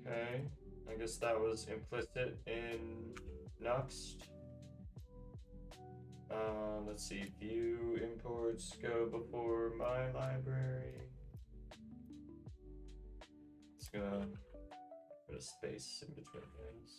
Okay, I guess that was implicit in Nuxt. Let's see, view imports go before my library. It's gonna put a space in between things.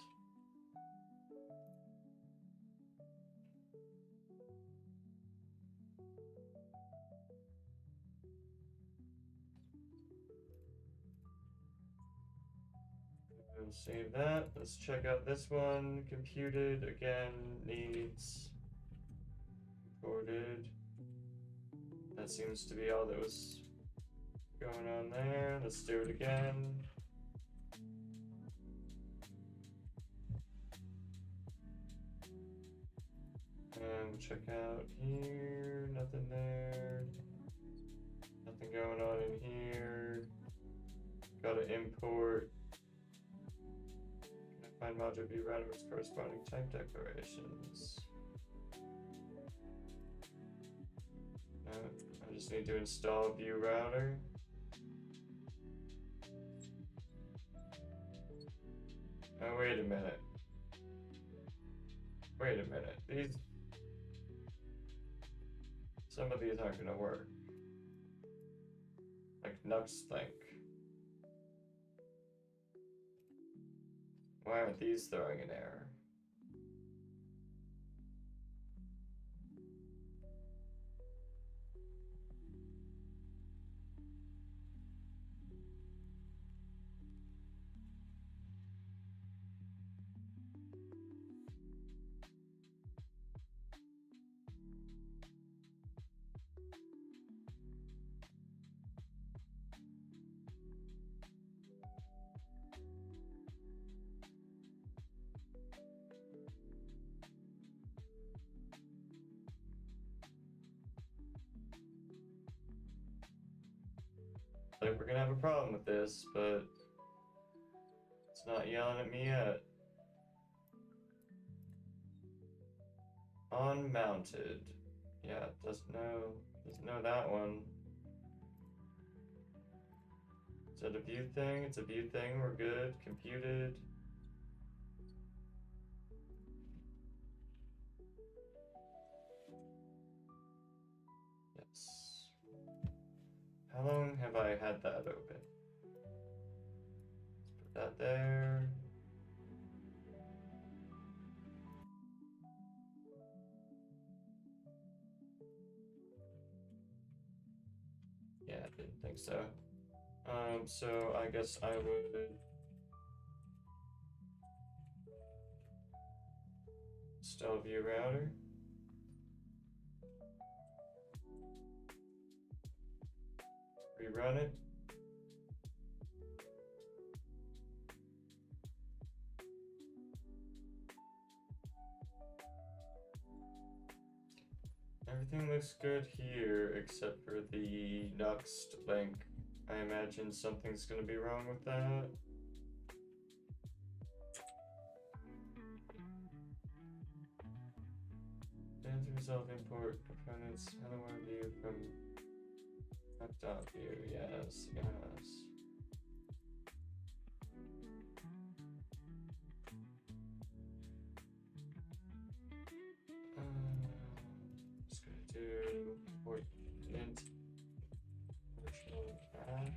We'll save that. Let's check out this one. Computed again needs imported. That seems to be all that was going on there. Let's do it again. And check out here. Nothing there. Nothing going on in here. Gotta import. Can I find module view router with corresponding type declarations? No, I just need to install view router. Oh, wait a minute. Wait a minute. Some of these aren't gonna work. Like Nuxt Link. Why aren't these throwing an error? Like, we're gonna have a problem with this, but it's not yelling at me yet. Unmounted. Yeah, it doesn't know that one. Is that a view thing? It's a view thing, we're good. Computed. Yes. How long have I had that open? Let's put that there. Yeah, I didn't think so. So I guess I would install view router. Rerun it. Everything looks good here except for the Nuxt link. I imagine something's gonna be wrong with that. And to resolve import components, hello world view from Nuxt.view, yes, yes. Just gonna do import int virtual add.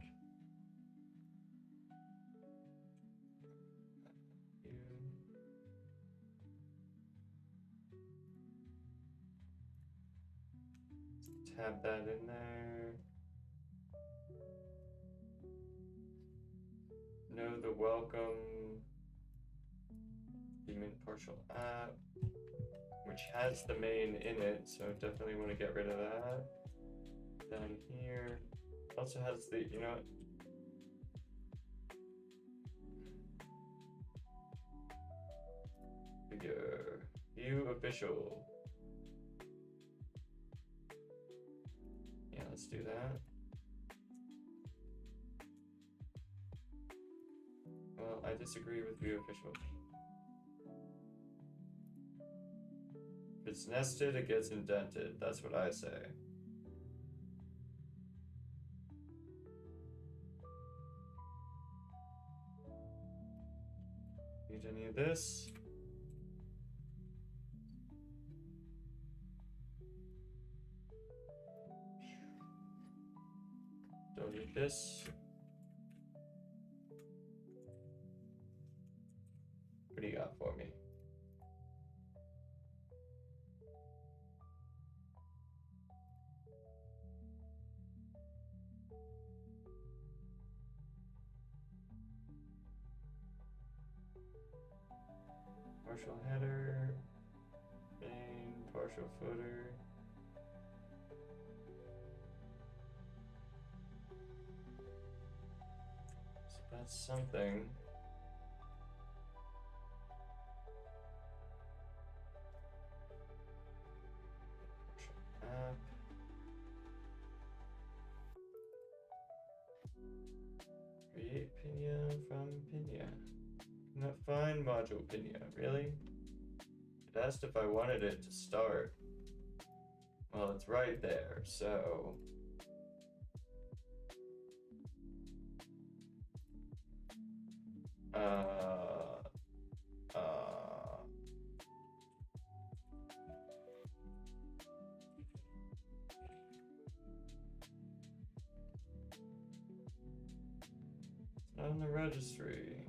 Tab that in there. Know the welcome daemon partial app, which has the main in it, so definitely want to get rid of that. Down here, also has the, you know, figure view official. Yeah, let's do that. Well, I disagree with view official. If it's nested, it gets indented. That's what I say. any of this. Don't need this. What do you got for me? Partial header, main, partial footer. So that's something. App. Create Pinya from Pinya. Cannot find module Pinya, really? It asked if I wanted it to start. Well, it's right there, so. It's not in the registry.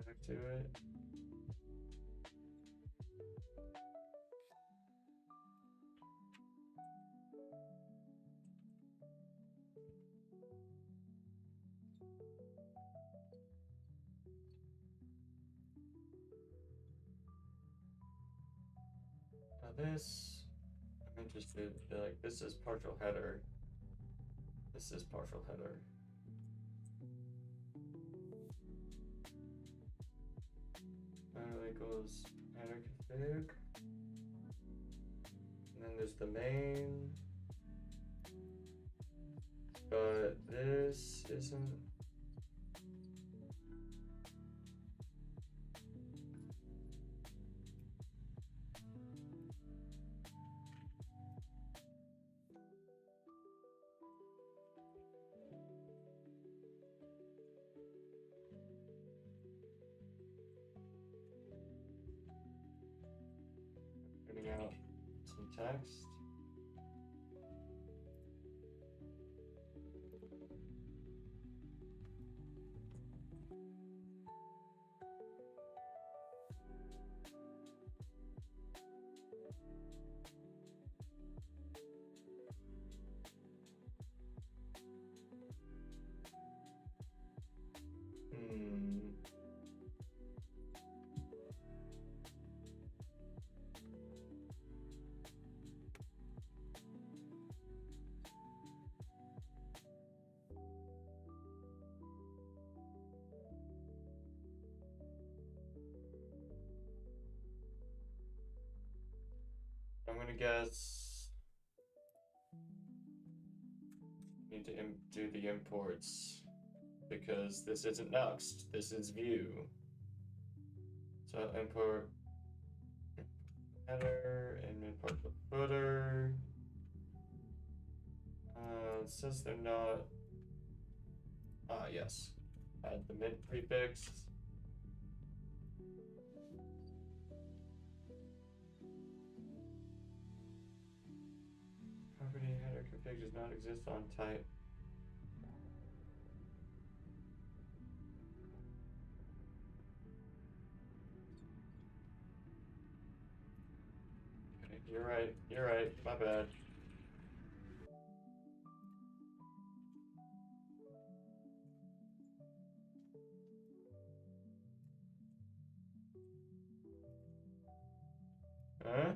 Back to it. Now this, I'm interested, like this is partial header. This is partial header. Equals header config. And then there's the main. But this isn't. Putting out some text. I'm gonna guess need to do the imports because this isn't Nuxt, this is Vue. So I'll import header and import the footer. It says they're not. Yes. Add the mint prefix. Property header config does not exist on type. Okay, you're right, my bad. Huh?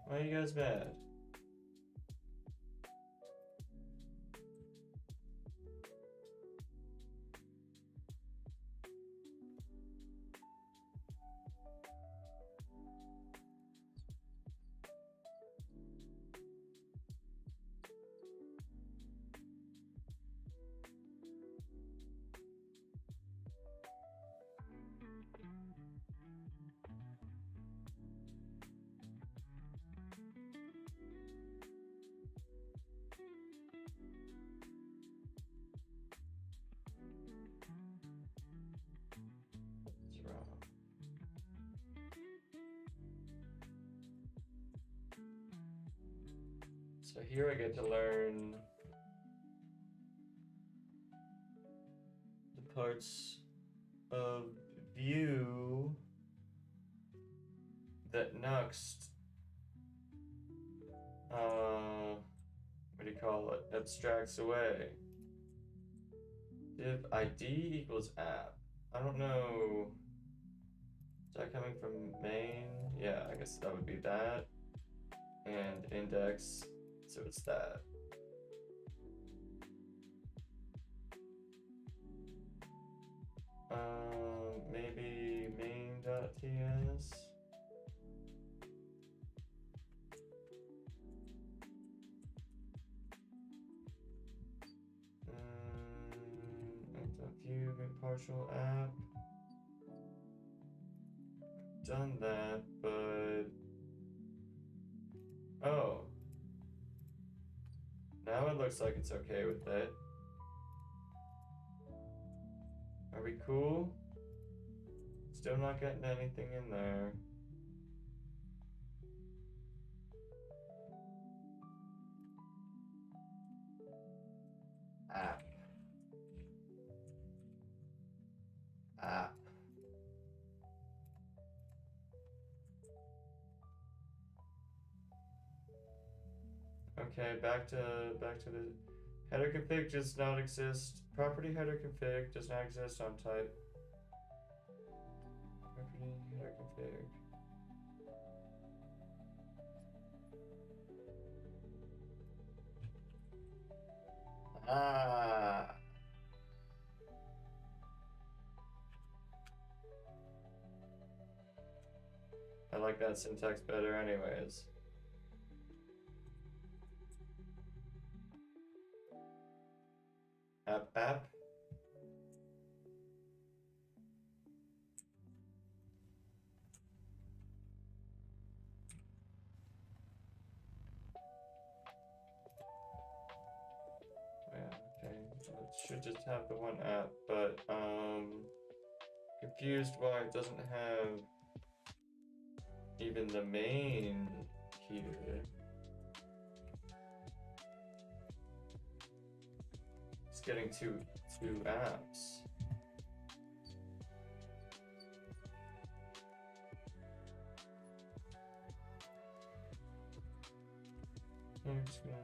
Why are you guys mad? So here I get to learn the parts of view that Nuxt, what do you call it, abstracts away. Div ID equals app. I don't know. Is that coming from main? Yeah, I guess that would be that. And index, so it's that. Maybe main.ts. View partial app. Done that, but oh, now it looks like it's okay with it. Are we cool? Still not getting anything in there. App. App. Okay, back to the header config does not exist. Property header config does not exist on type. Property header config. Ah. I like that syntax better anyways. App. Yeah, okay. It should just have the one app, but confused why it doesn't have even the main here. It's getting two apps. I'm just gonna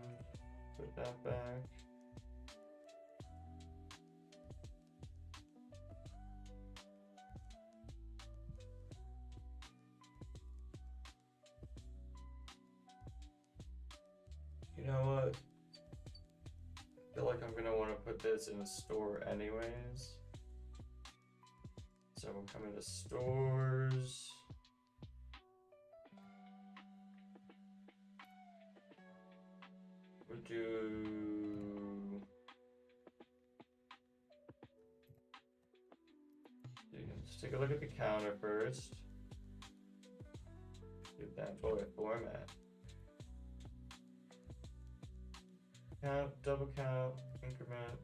put that back. You know what? I feel like I'm gonna want to put this in a store anyways. So we'll come into stores. We'll do. Let's take a look at the counter first. Give that boy a format. Count, double count, increment,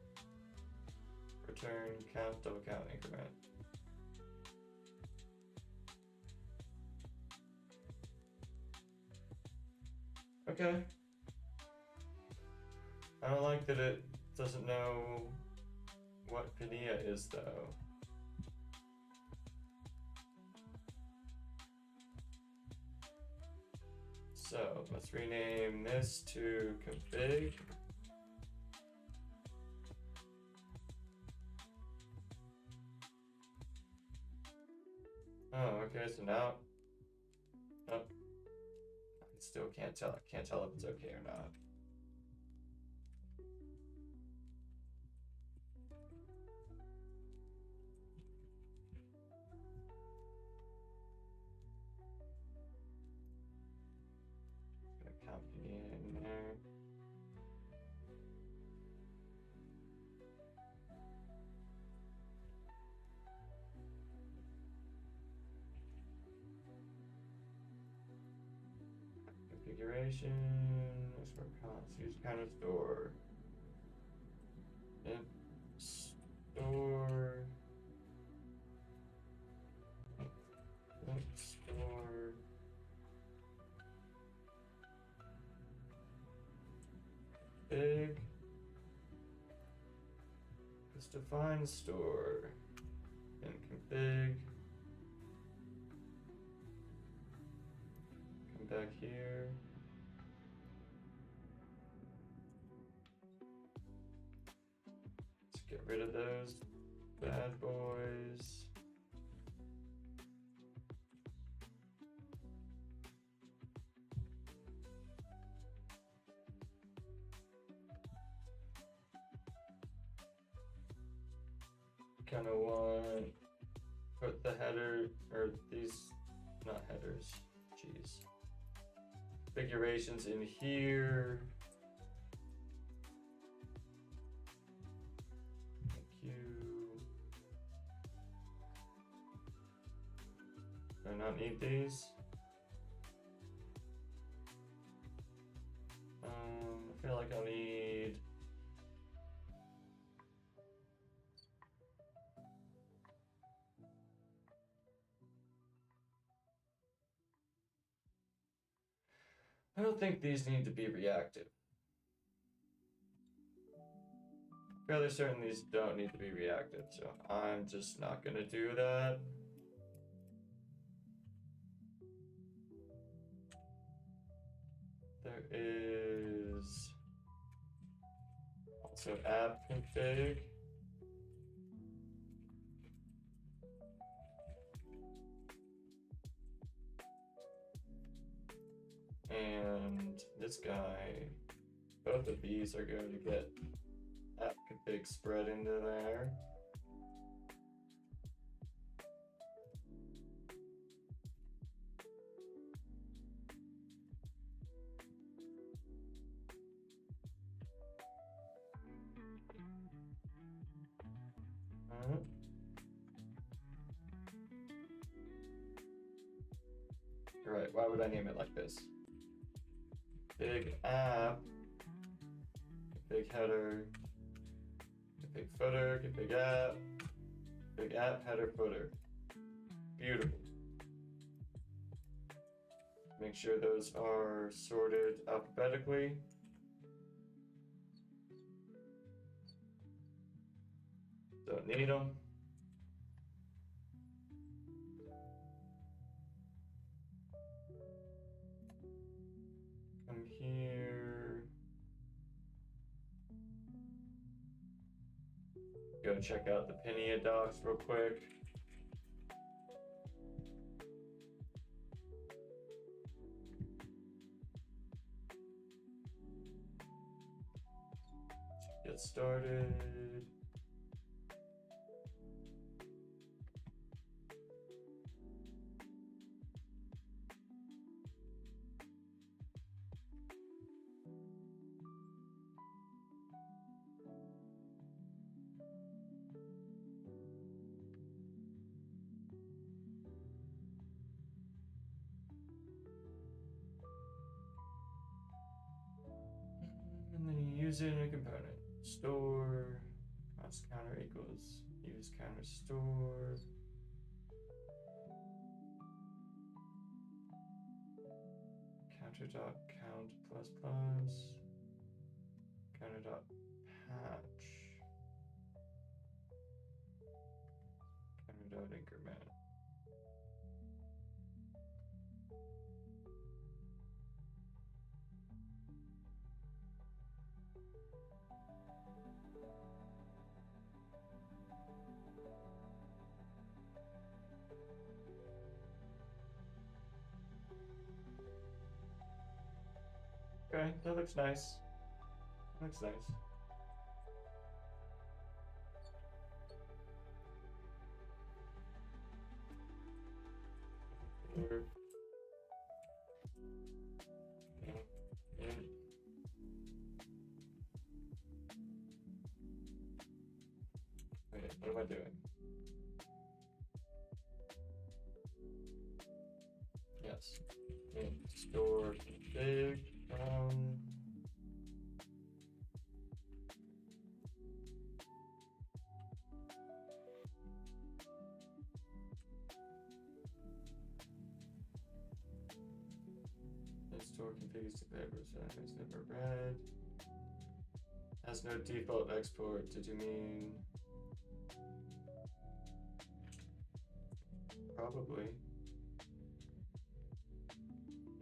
return, count, double count, increment. Okay. I don't like that it doesn't know what Pania is though. So let's rename this to config. Oh, okay, so now, oh, I still can't tell. I can't tell if it's okay or not. Gonna copy it in there. Configuration, export counts, use counter store. Yep. Store. Yep. Store. config. Let's define store and config. Come back here. Let's get rid of those bad boys. Kind of want put the header or these, not headers, jeez, configurations in here. Thank you. Do I not need these? I feel like I'll need. I don't think these need to be reactive. Fairly certain these don't need to be reactive, so I'm just not gonna do that. There is also app config. And this guy, both of these are going to get app config spread into there. You're right, why would I name it like this? Big app, big header, big footer, big app, header, footer. Beautiful. Make sure those are sorted alphabetically. Don't need them. Come here. Go check out the Pinia docs real quick. Get started. And then you use it in a component. Store, cost counter equals use counter store. Counter dot count plus plus. Counter dot patch. Counter dot increment. Okay, that looks nice. Looks nice. Wait, what am I doing? Yes. Store config. Store config is to paper, so it's never read. Has no default export. Did you mean? Probably.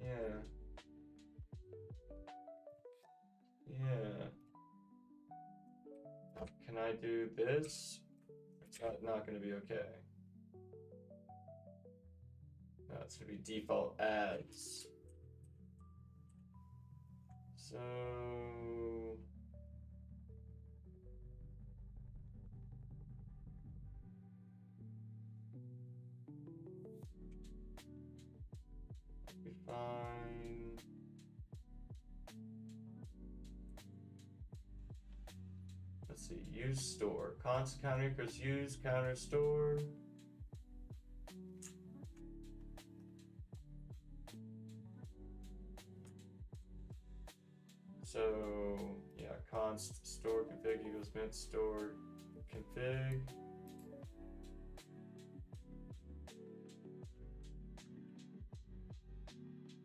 Yeah. Yeah. Can I do this? It's not going to be okay. No, it's going to be default ads. So... that'd be fine. Let's see, use store. Const counter equals use counter store. So yeah, const store config equals mint store config.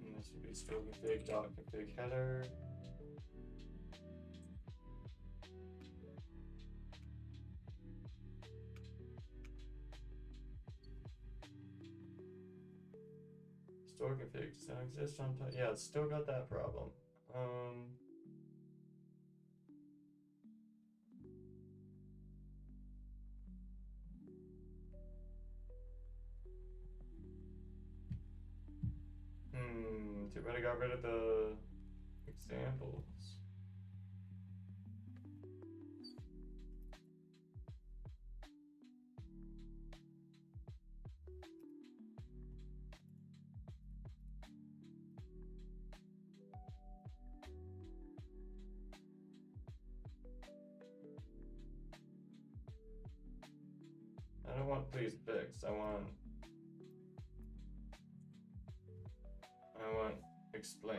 And this would be store config dot config header. Store config does not exist on top. Yeah, it's still got that problem. Too bad I got rid of the examples. I don't want please fix. I want explain.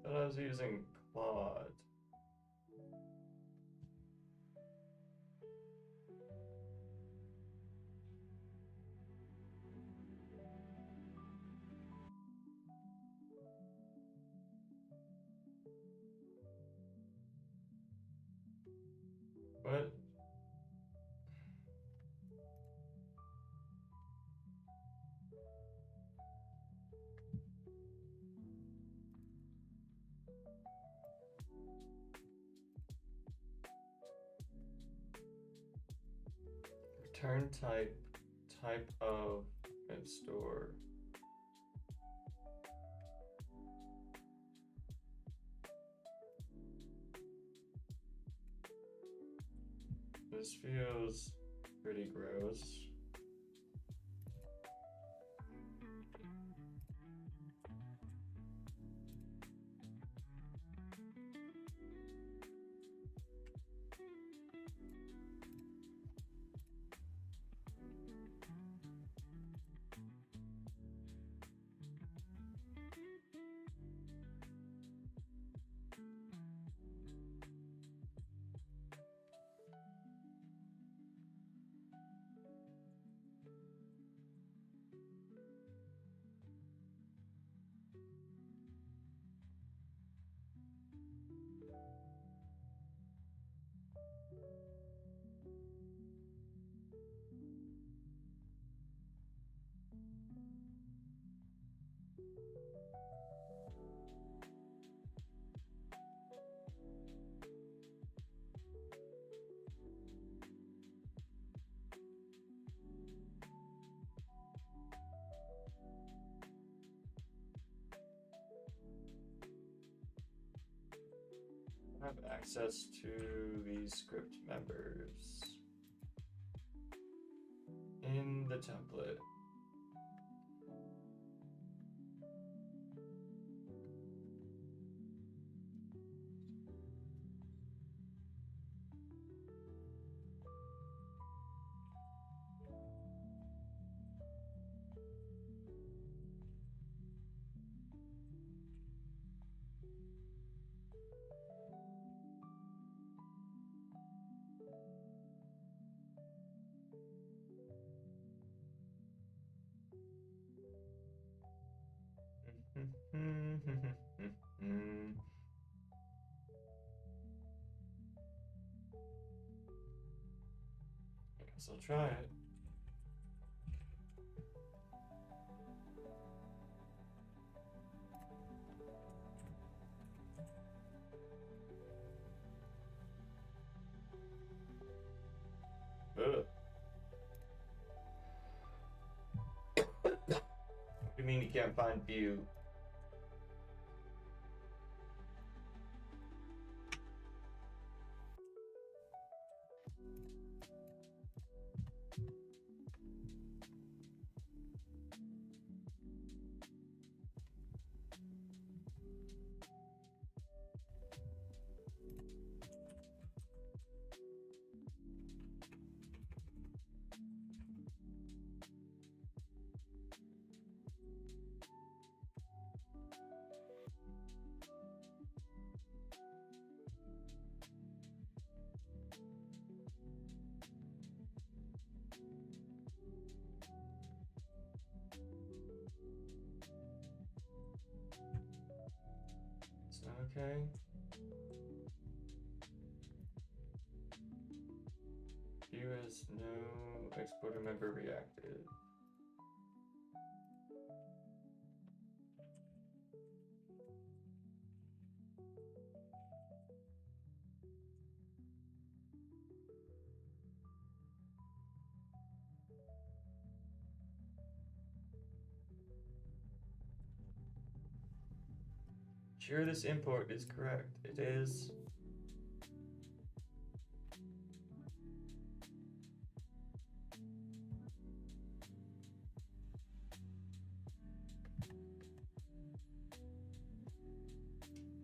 Thought I was using Claude. What? Return type of mint store. This feels pretty gross. I have access to these script members in the template. I guess I'll try it. Ugh. What do you mean you can't find view? Okay. View has no exporter member reacted. Sure, this import is correct. It is.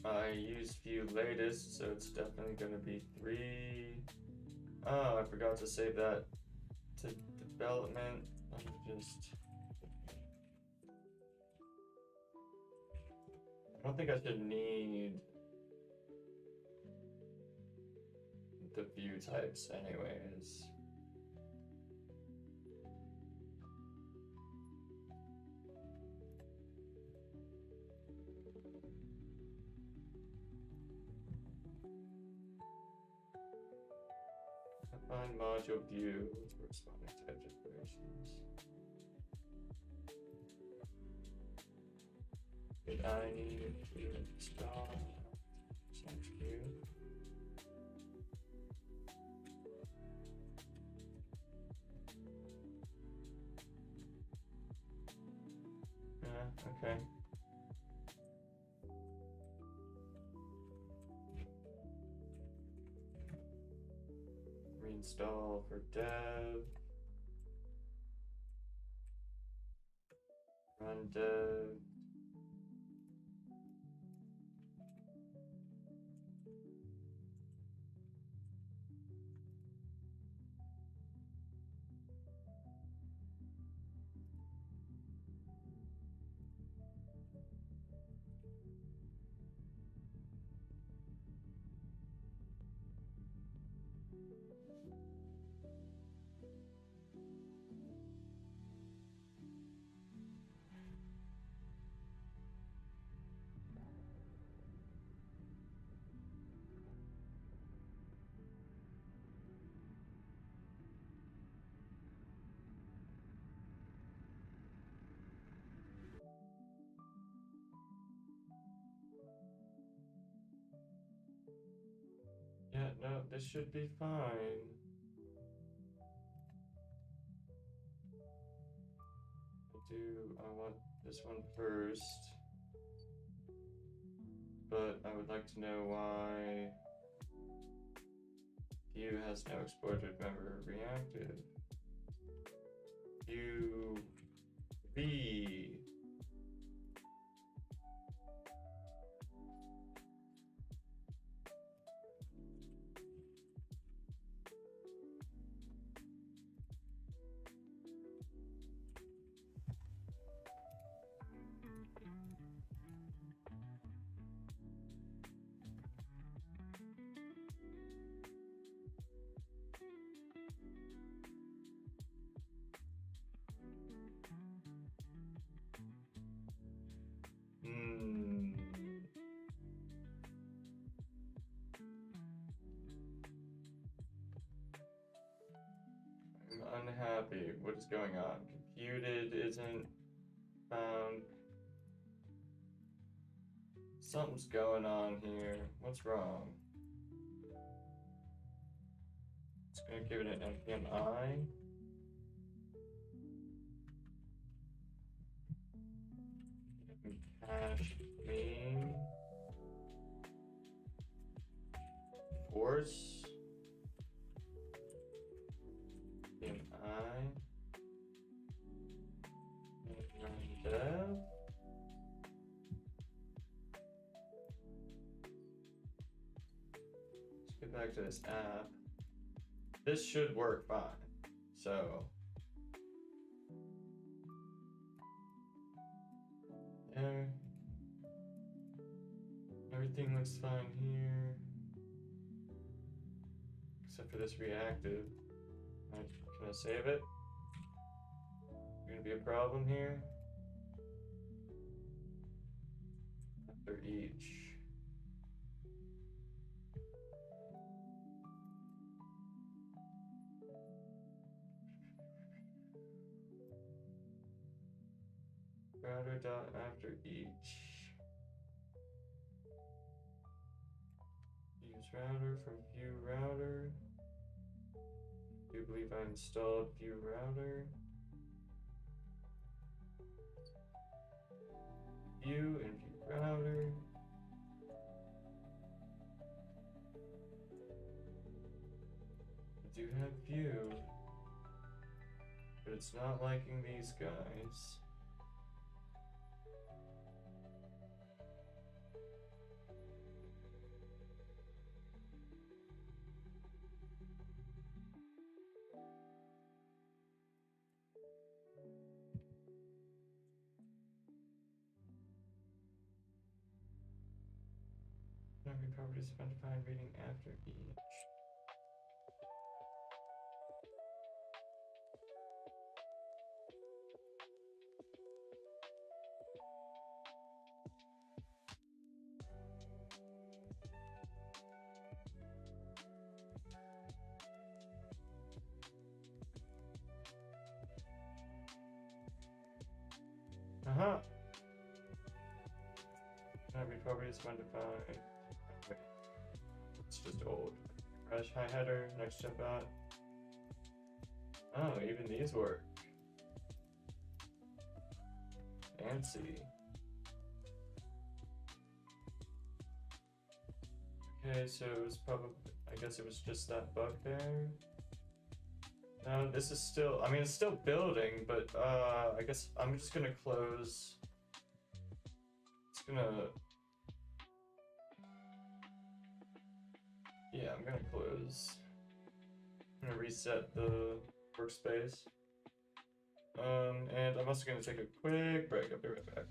I use view latest, so it's definitely going to be 3. Oh, I forgot to save that to development. Let me just. I don't think I should need the view types anyways. Define module view with corresponding type declarations. Did I need to install slash view? Yeah, okay. Reinstall for dev. Run dev. Yeah, no, this should be fine. I want this one first, but I would like to know why view has no exported member reactive. View V. happy. What is going on? Computed isn't found. Something's going on here. What's wrong? It's gonna give it an npmi. Cache main force mi dev. Let's get back to this app. This should work fine. So there. Everything looks fine here. Except for this reactive. Can I save it? Gonna be a problem here. After each. Router dot after each. Use router from view router. I do believe I installed view router. View and view router. I do have view, but it's not liking these guys. Every property is specified reading after each. Uh-huh. Every property is undefined. Wait. It's just old. Fresh high header, next jump out. Oh, even these work. Fancy. Okay, so it was probably, I guess it was just that bug there. No, this is still, I mean, it's still building, but I guess I'm just gonna close. It's gonna, yeah, I'm gonna close. I'm gonna reset the workspace. And I'm also gonna take a quick break. I'll be right back.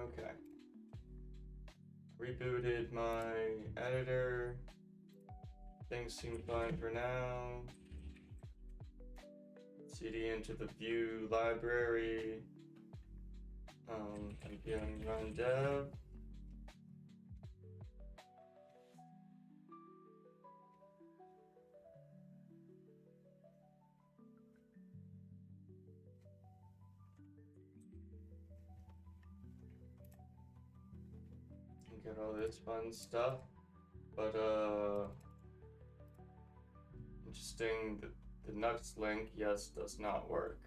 Okay. Rebooted my editor. Things seem fine for now. CD into the view library. npm run dev. And get all this fun stuff. But interesting that the Nuxt link, yes, does not work.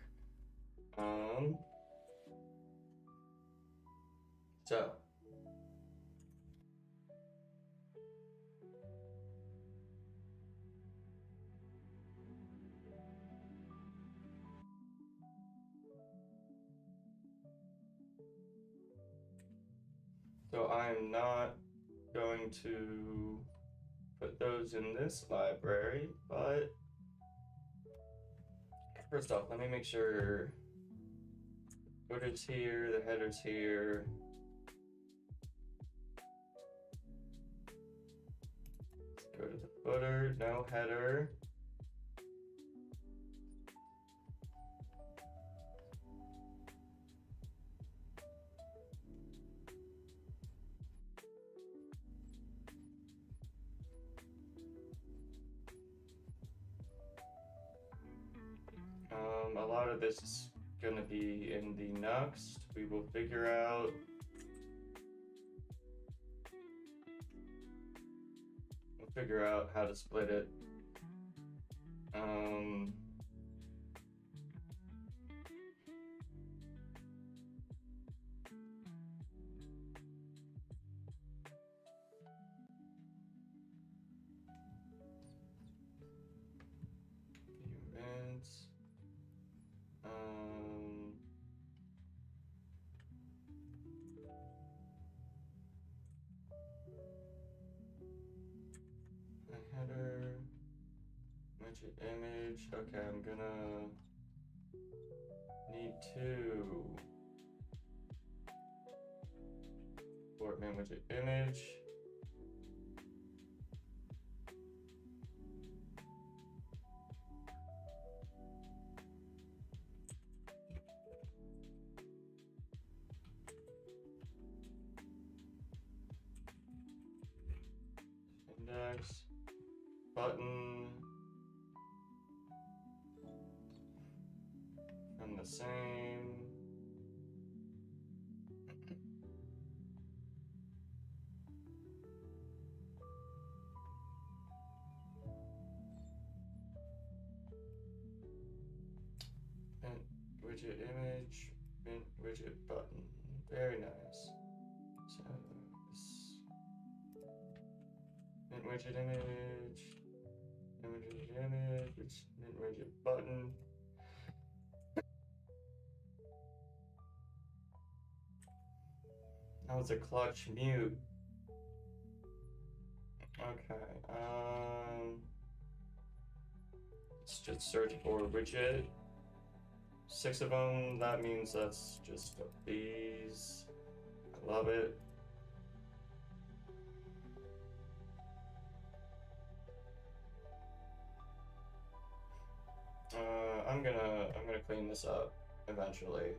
So I'm not going to put those in this library, but first off, let me make sure footer's here, the header's here. Let's go to the footer, no header. A lot of this is gonna be in the Nuxt. We will figure out how to split it. Events. Header, widget image. Okay, I'm gonna need to import main widget image. Index, button, and the same. And widget image, mint widget button. Very nice. So this mint widget image, mint widget button. Oh, it's a clutch mute. Okay. Let's just search for widget. 6 of them. That means that's just these. I love it. I'm gonna clean this up eventually.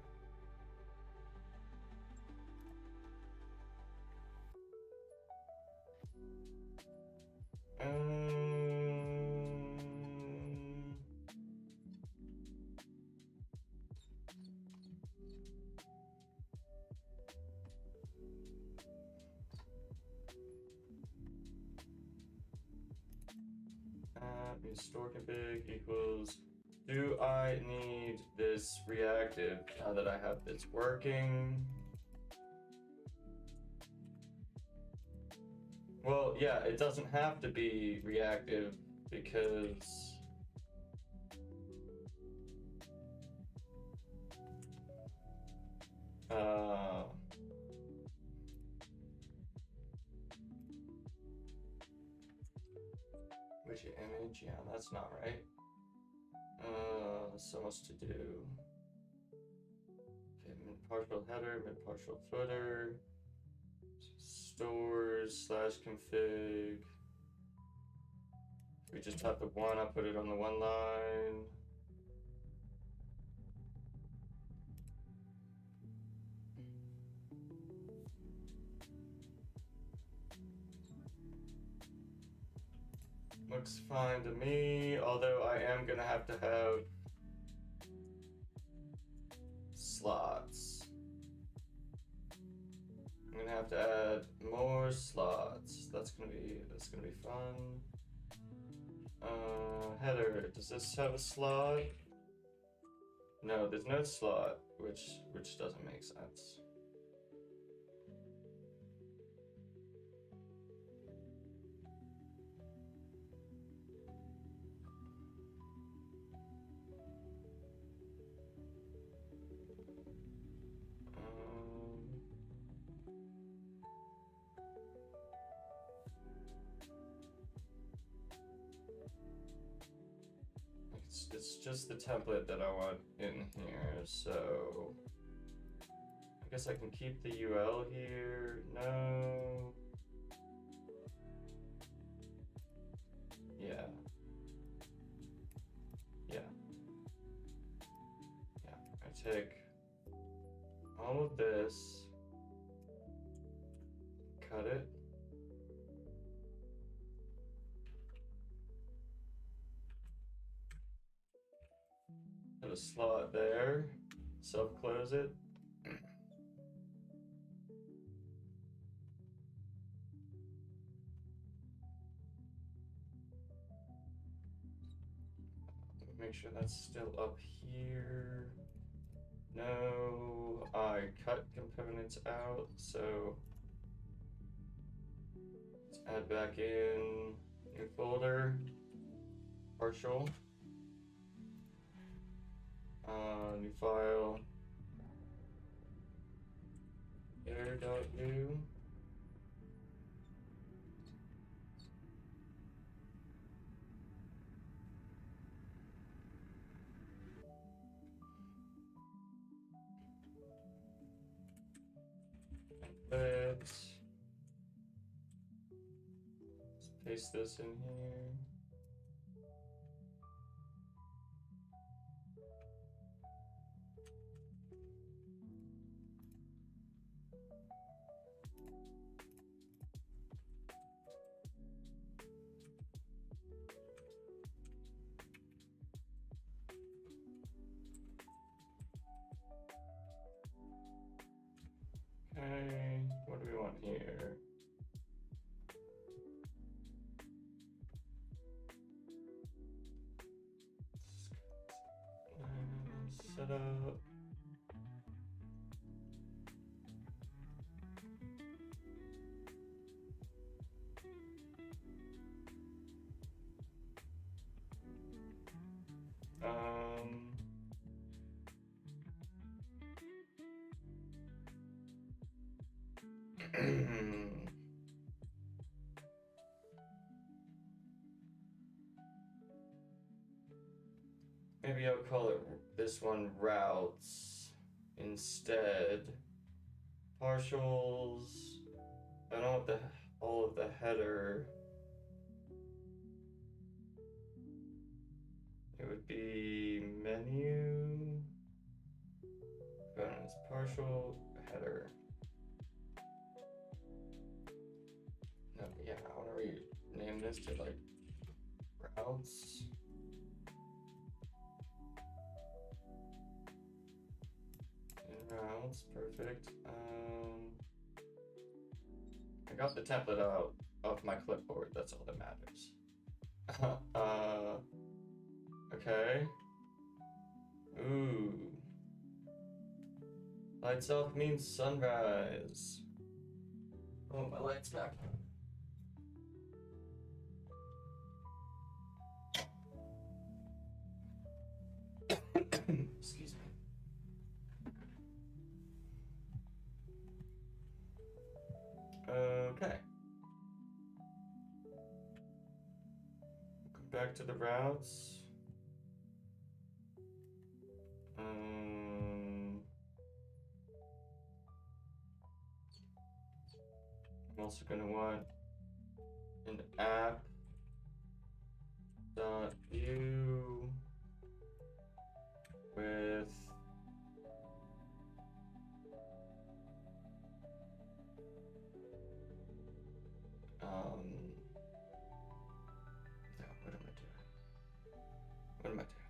Store config equals. Do I need this reactive now that I have this working? Well, yeah, it doesn't have to be reactive because widget image, yeah, that's not right. So much to do. Okay, mid-partial header, mid-partial footer, stores / config. We just have the one, I'll put it on the one line. Looks fine to me, although I am gonna have to have slots. I'm gonna have to add more slots. That's gonna be fun. Header, does this have a slot? No, there's no slot, which doesn't make sense. It's just the template that I want in here, so I guess I can keep the UL here. No. Yeah. Yeah. Yeah. I take all of this, cut it. Put a slot there, self-close it. Make sure that's still up here. No, I cut components out, so let's add back in new folder, partial. New file, error.u. Let's paste this in here. Okay, what do we want here? Set up. Maybe I'll call it this one routes instead. Partials. I don't want all of the header. It would be menu. Bonus partial header. No, yeah, I want to rename this to like routes. Routes, perfect. I got the template out of my clipboard, that's all that matters. Okay. Ooh. Lights off means sunrise. Oh, my light's back. Excuse me. Okay. Go back to the routes. I'm also going to want an app dot view with what am I doing? What am I doing?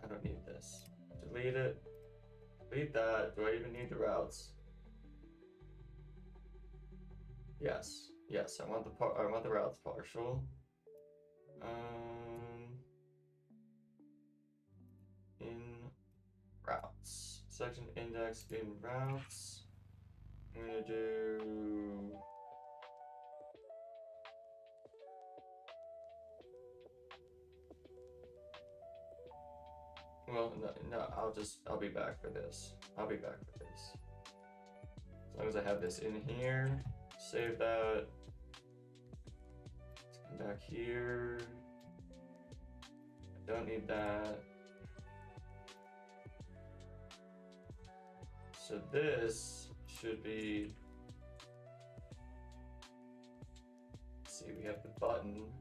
I don't need this. Delete it. Delete that. Do I even need the routes? Yes. Yes, I want the routes partial. In routes. Section index in routes. I'm gonna do well, no, I'll be back for this. I'll be back for this. As long as I have this in here, save that. Let's come back here. I don't need that. So this should be, let's see, we have the button.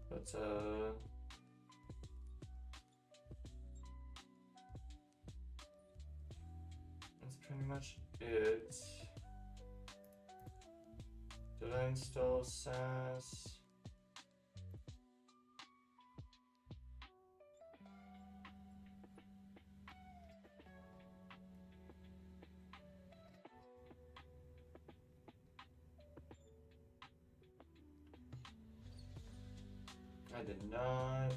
But that's pretty much it. Did I install SAS? I did not.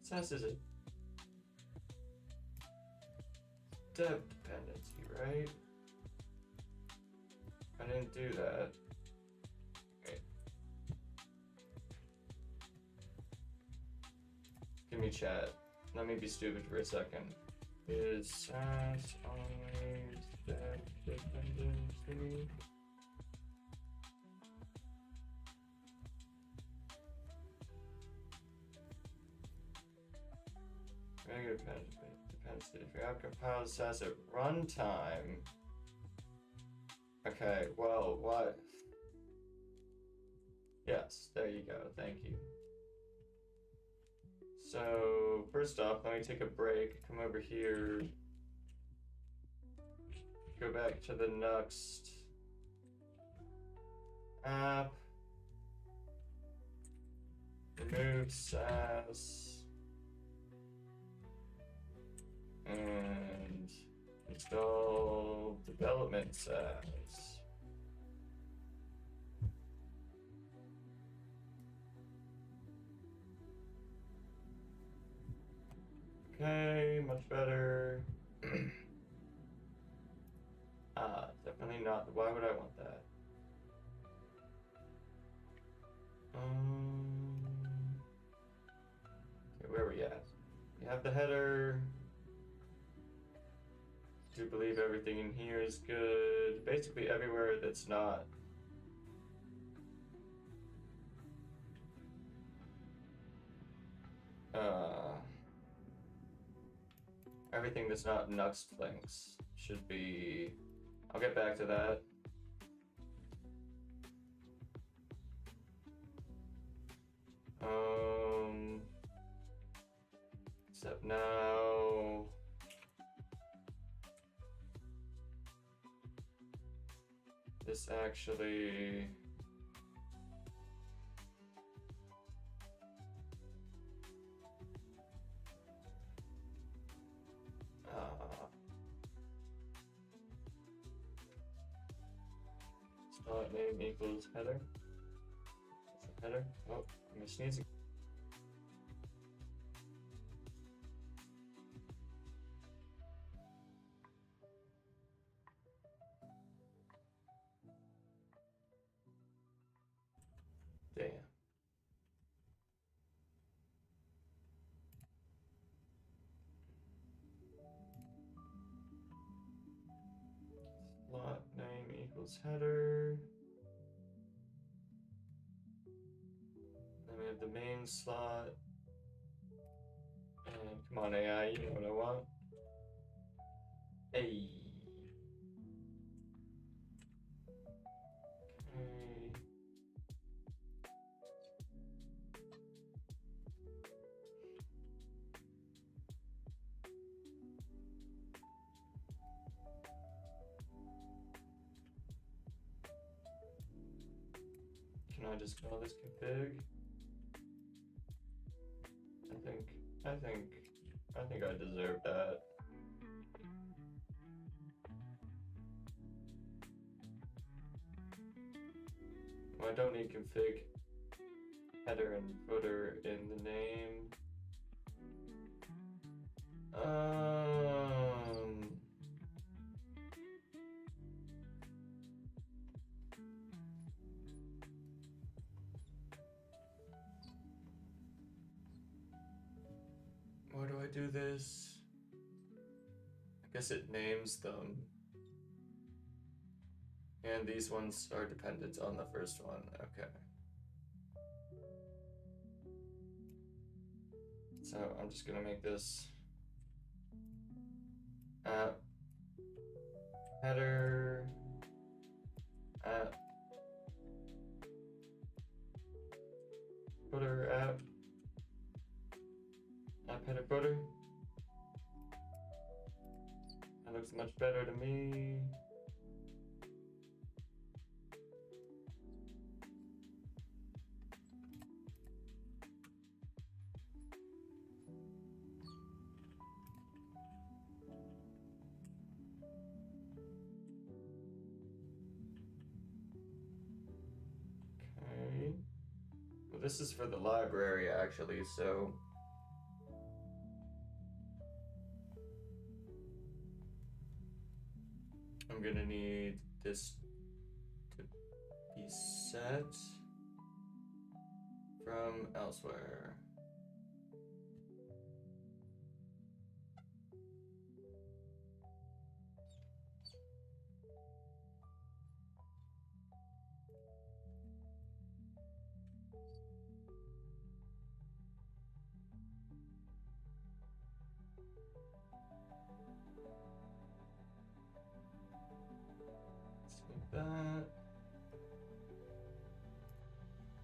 SAS is a dev dependency, right? I didn't do that. Okay. Give me chat. Let me be stupid for a second. Is SAS always dev dependency? Regular dependency. If your app compiles SAS at runtime. Okay, well, what? Yes, there you go. Thank you. So, first off, let me take a break. Come over here. Go back to the Nuxt app. Remove SAS. And install development SAS. Okay, much better. Definitely not. Why would I want that? where are we at? We have the header. Do believe everything in here is good. Basically everywhere that's not everything that's not Nuxt links should be. I'll get back to that. Except now. This actually. Slot name equals header. Header. Oh, I'm sneezing. Damn. Slot name equals header. Then we have the main slot. And come on, AI, you know what I want. Hey. Okay. Can I just call this config? I think I deserve that. Well, I don't need config header and footer in the name. Why do I do this? I guess it names them. And these ones are dependent on the first one. Okay. So I'm just gonna make this app header app footer app header footer. That looks much better to me. Okay. Well, this is for the library actually, so I'm gonna need this to be set from elsewhere. That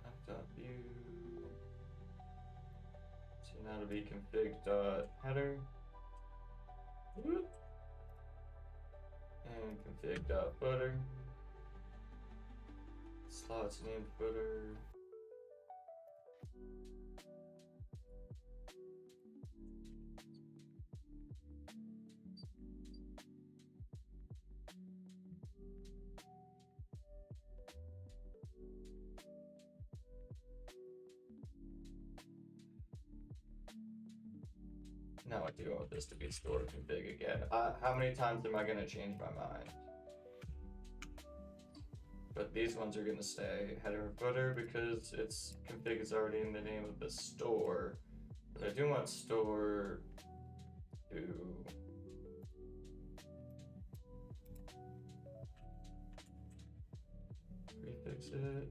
app.view. So now it'll be config.header and config.footer. Slots named footer. Now I do want this to be store config again. How many times am I gonna change my mind? But these ones are gonna stay header and footer because its config is already in the name of the store. But I do want store to prefix it.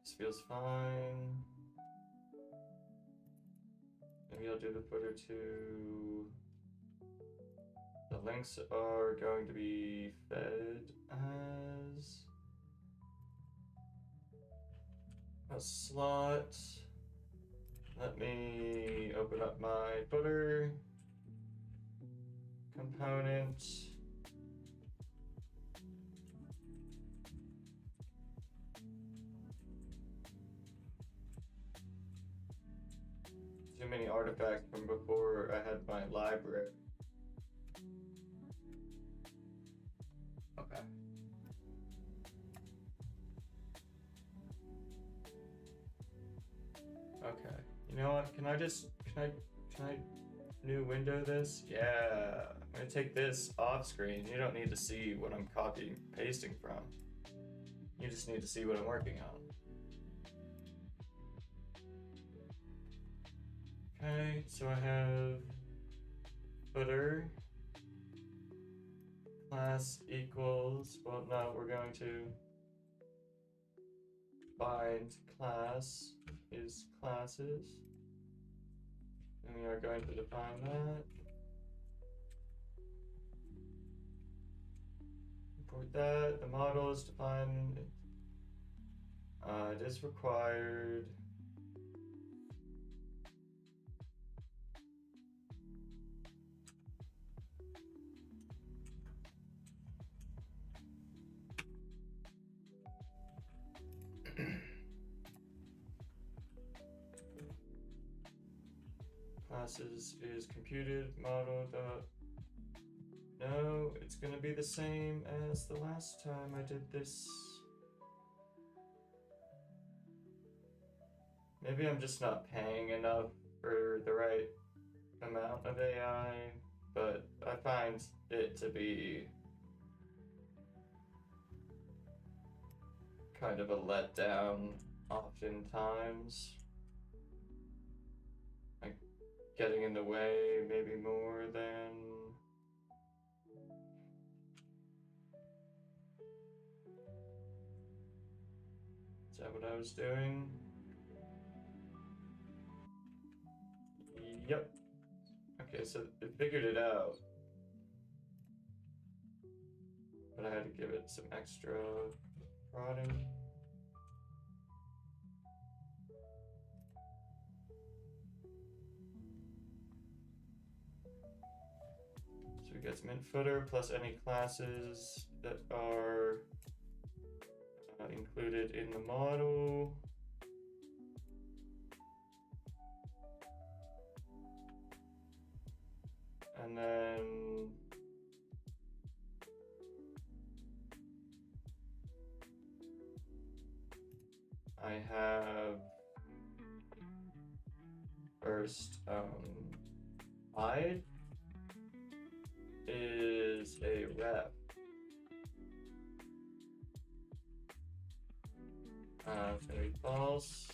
This feels fine. Maybe I'll do the footer too. The links are going to be fed as a slot. Let me open up my footer component. Too many artifacts from before I had my library. Okay. Okay. You know what? Can I new window this? Yeah. I'm gonna take this off screen. You don't need to see what I'm copying and pasting from. You just need to see what I'm working on. Okay, so I have footer class equals, well, no, we're going to bind class is classes, and we are going to define that. Import that. The model is defined. It is required. Classes is computed model dot. No, it's gonna be the same as the last time I did this. Maybe I'm just not paying enough for the right amount of AI, but I find it to be kind of a letdown oftentimes. Like getting in the way maybe more than is that what I was doing? Yep. Okay, so it figured it out. But I had to give it some extra prodding. So we get some int footer plus any classes that are included in the model. And then I have first hide is a ref. It's gonna be false.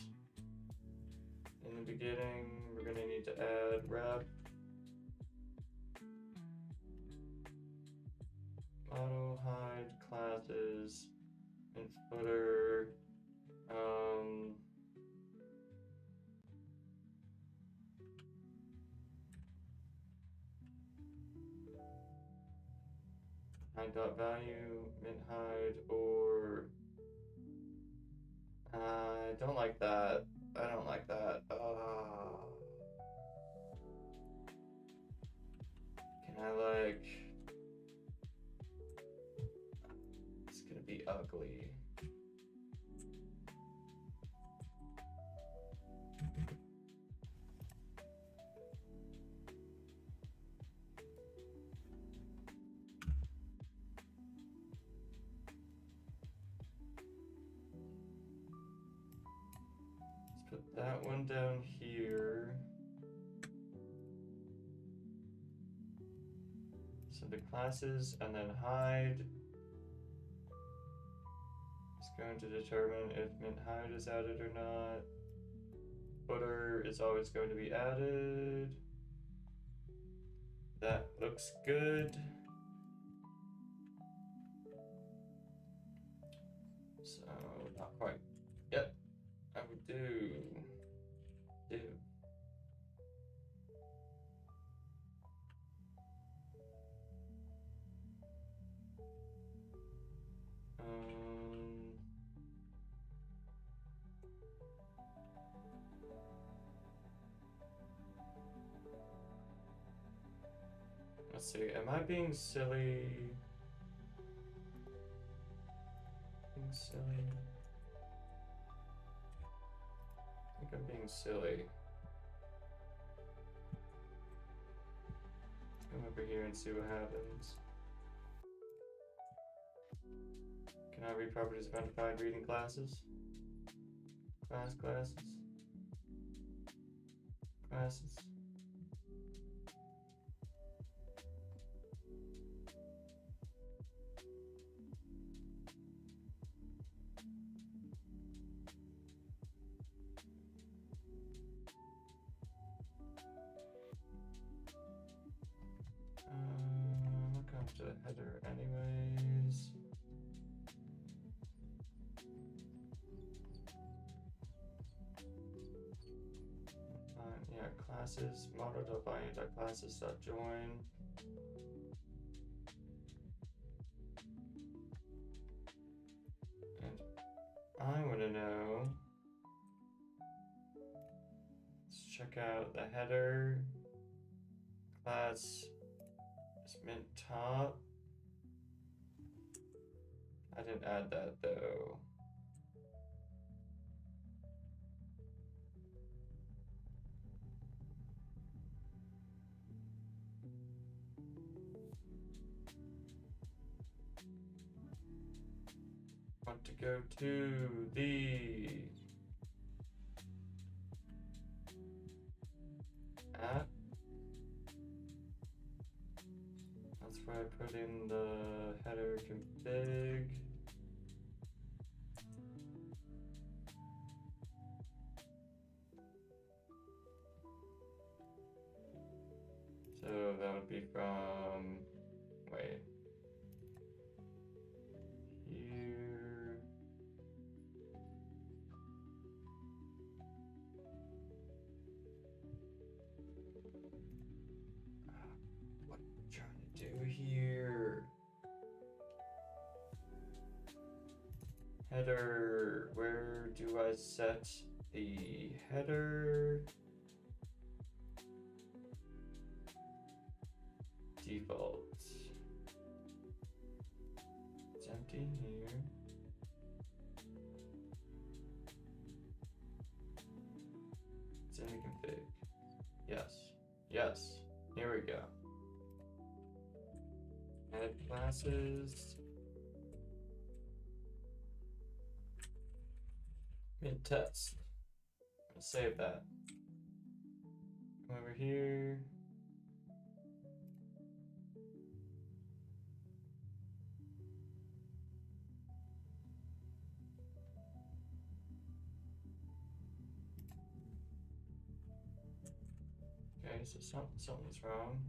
In the beginning, we're gonna need to add ref. Auto hide classes and footer. Hide dot value mint hide or I don't like that. I don't like that. Can I like? It's gonna be ugly. Let's put that one down here. So the classes and then hide is going to determine if mint height is added or not. Footer is always going to be added. That looks good. So, not quite. Yep, I would do. Let's see, am I being silly? Being silly? I think I'm being silly. Let's come over here and see what happens. Can I read properties of undefined reading classes? Classes. We'll come to the header anyways. Yeah, classes, model.volume.classes.join. And I want to know, let's check out the header. Class is mint top. I didn't add that though. Want to go to the app. That's where I put in the header config. So that would be from, wait, here. What am I trying to do here? Header, where do I set the header? Default. It's empty here. It's in the config. Yes. Here we go. Add classes. Mint test. I'm gonna save that. Come over here. Okay, so something's wrong.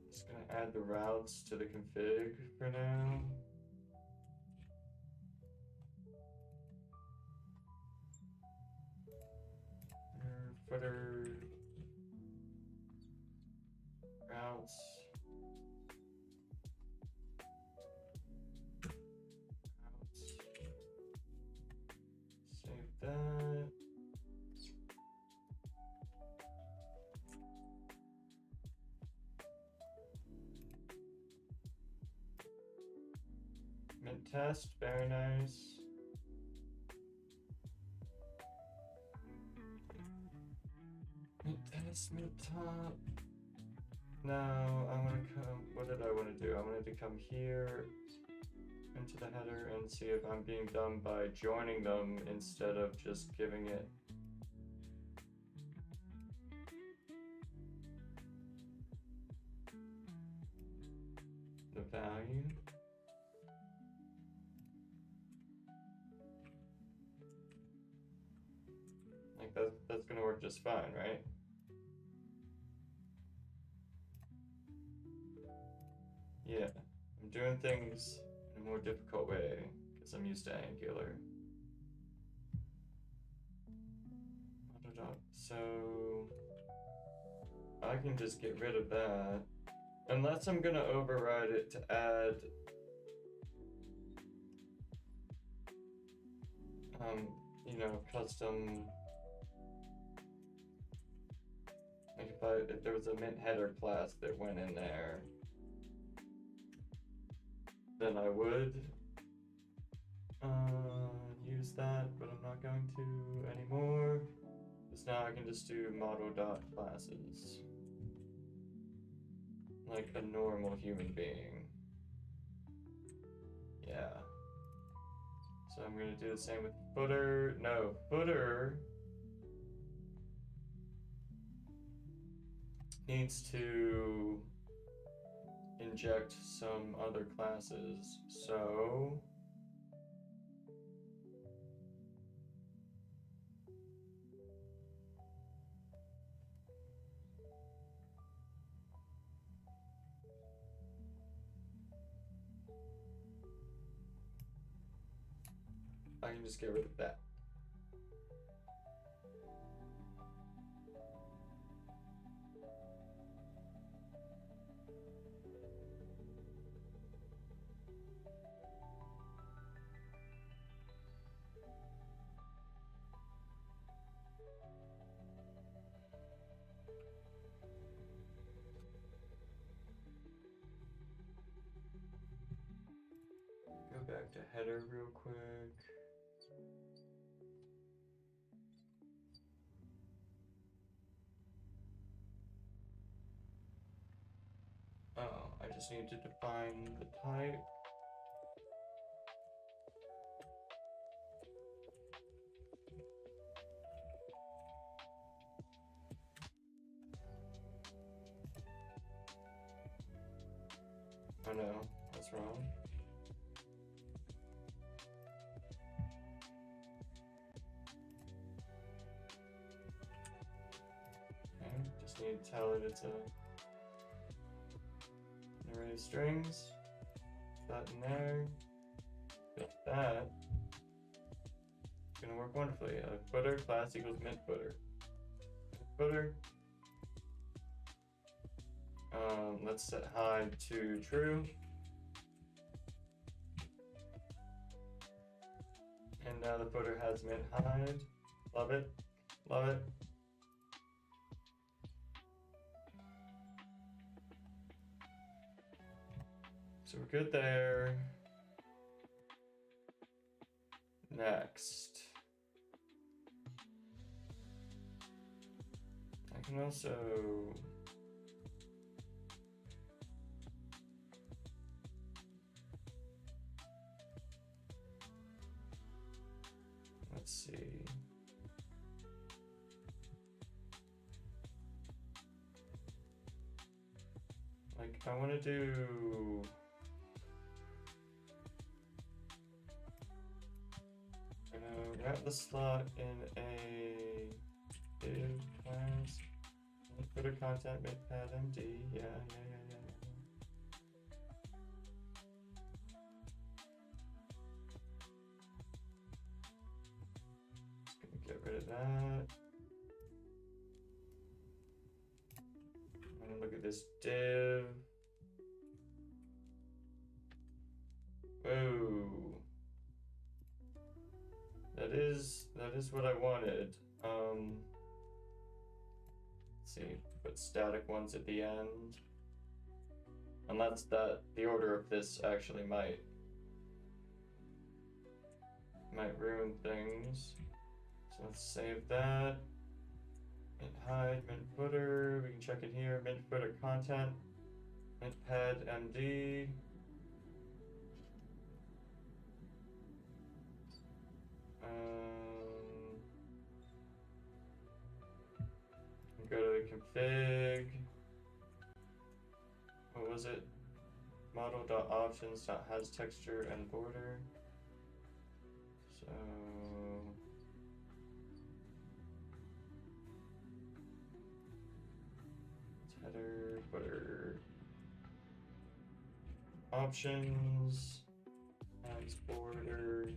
Just gonna add the routes to the config for now. Footer routes. Save that. Mint test, very nice. Mid test, mid top. Now I want to come, what did I want to do? I wanted to come here into the header and see if I'm being dumb by joining them instead of just giving it the value. Like that's gonna work just fine, right? Yeah, I'm doing things in a more difficult way because I'm used to Angular. So I can just get rid of that. Unless I'm gonna override it to add you know, custom, like if there was a mint header class that went in there, then I would use that, but I'm not going to anymore. Because now I can just do model.classes. Like a normal human being. Yeah. So I'm gonna do the same with footer. No, footer needs to inject some other classes. So I can just get rid of that. Go back to header real quick. Oh, I just need to define the type. Oh no, that's wrong. Okay, just need to tell it it's an array of strings. Put that in there. Get that. It's gonna work wonderfully. Footer class equals mint footer. Footer. Let's set hide to true. And now the footer has mint hide. Love it. Love it. So we're good there. Next. I can also let's see. Like I want to do wrap the slot in a div class. Footer content make pad MD. Yeah. Just gonna get rid of that. And look at this div. Whoa. That is what I wanted. Let's see, put static ones at the end. And that's the order of this actually might might ruin things. So let's save that. Mint hide, mint footer. We can check it here. Mint footer content. Mint pad MD. Go to the config. What was it? Model.options.has texture and border. So header, footer, options, has border.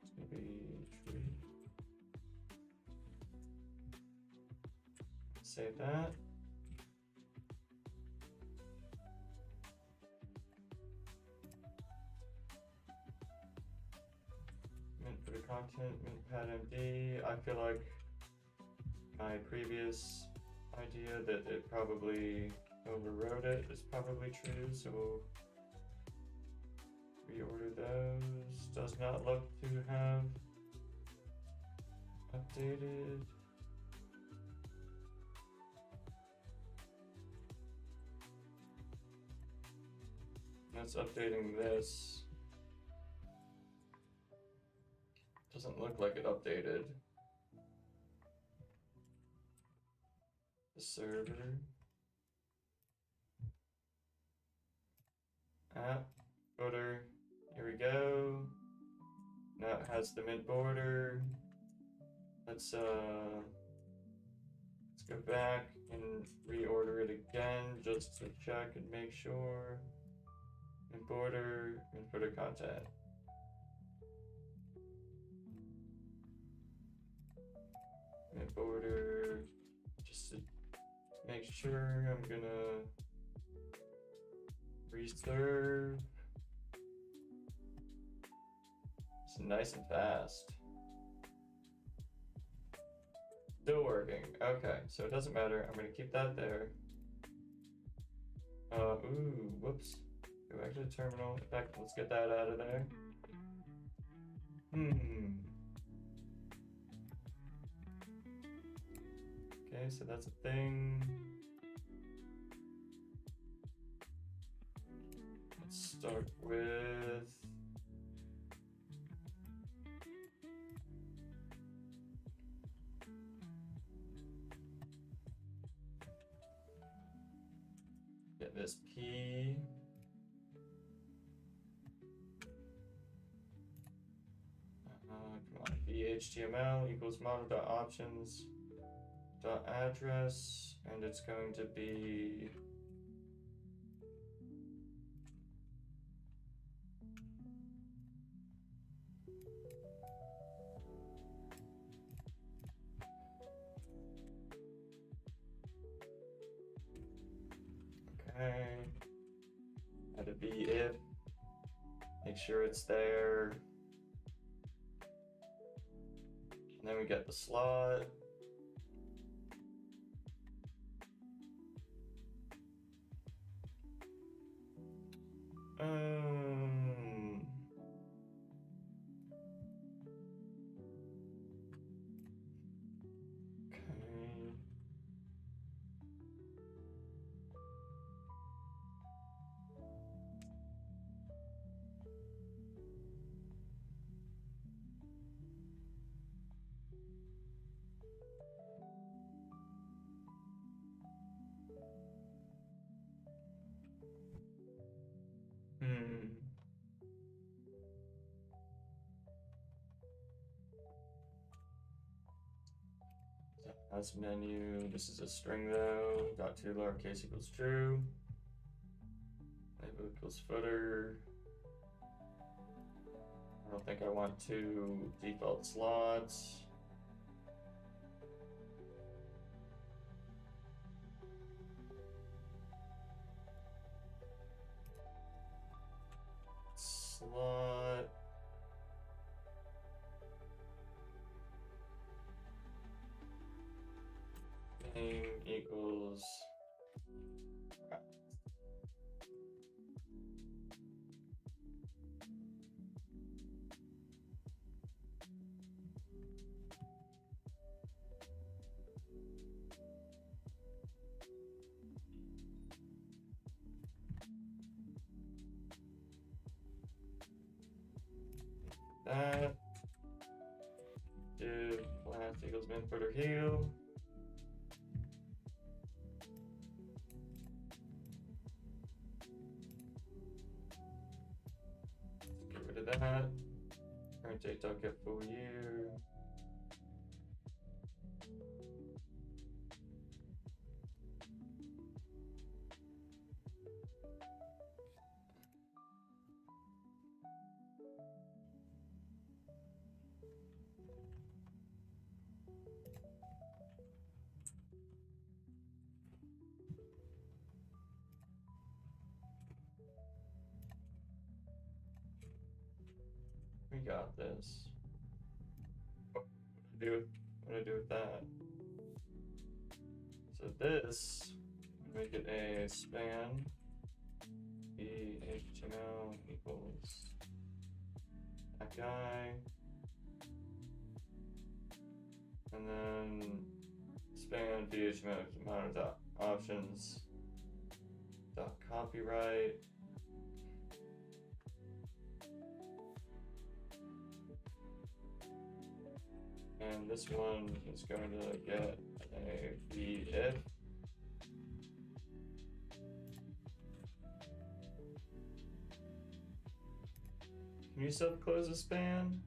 It's gonna be true. Save that. Mint footer content, mint pad MD. I feel like my previous idea that it probably overrode it is probably true, so we'll reorder those. Does not look to have updated. That's updating this. Doesn't look like it updated. The server. App, footer, here we go. Now it has the mint border. Let's go back and reorder it again just to check and make sure. Mint border, mint footer content. Mint border, just to make sure. I'm gonna reserve. It's nice and fast. Still working. Okay, so it doesn't matter. I'm gonna keep that there. Ooh, whoops. Go back to the terminal. In fact, let's get that out of there. Okay, so that's a thing. Let's start with get this P. Come on, HTML equals model.options.address, and it's going to be okay. Add a B if, make sure it's there. And then we get the slot. As menu, this is a string though, .2 lowercase equals true. Label equals footer. I don't think I want two default slots. Slot. Name equals that. Div last equals min footer heel. Get rid of that. Current date dot get full year. We got this. What do I do with that? So this, make it a span. HTML equals that guy, and then span HTML dot options dot copyright. And this one is going to get a if. Can you self-close a span?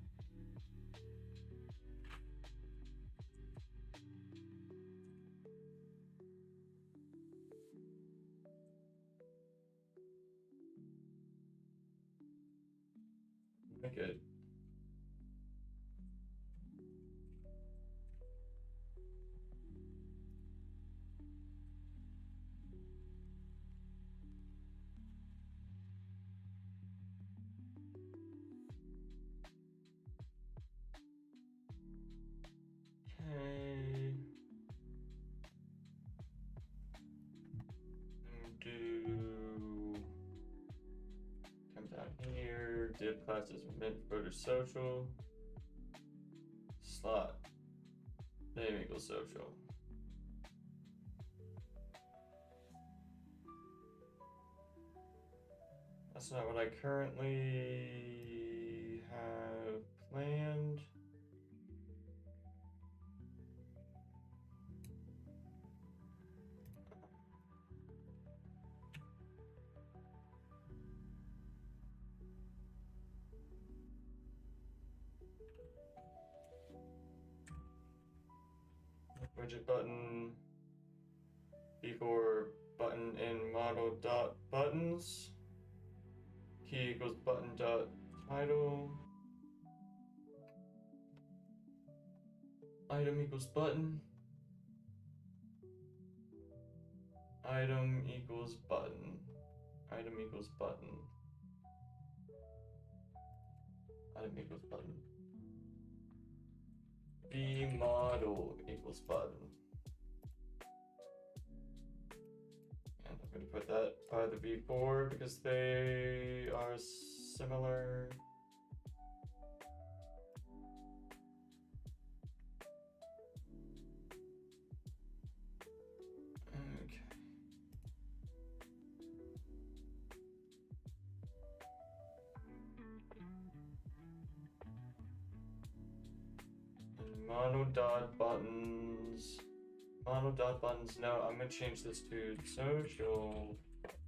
Make it. Okay. Come down here. Div classes mint footer social. Slot name equals social. That's not what I currently have planned. Widget button before button in model dot buttons. Key equals button dot title. Item equals button. Item equals button. Item equals button. Item equals button. B model equals button. And I'm going to put that by the V4 because they are similar. Okay. Mono dot buttons. Mono dot buttons. No, I'm gonna change this to social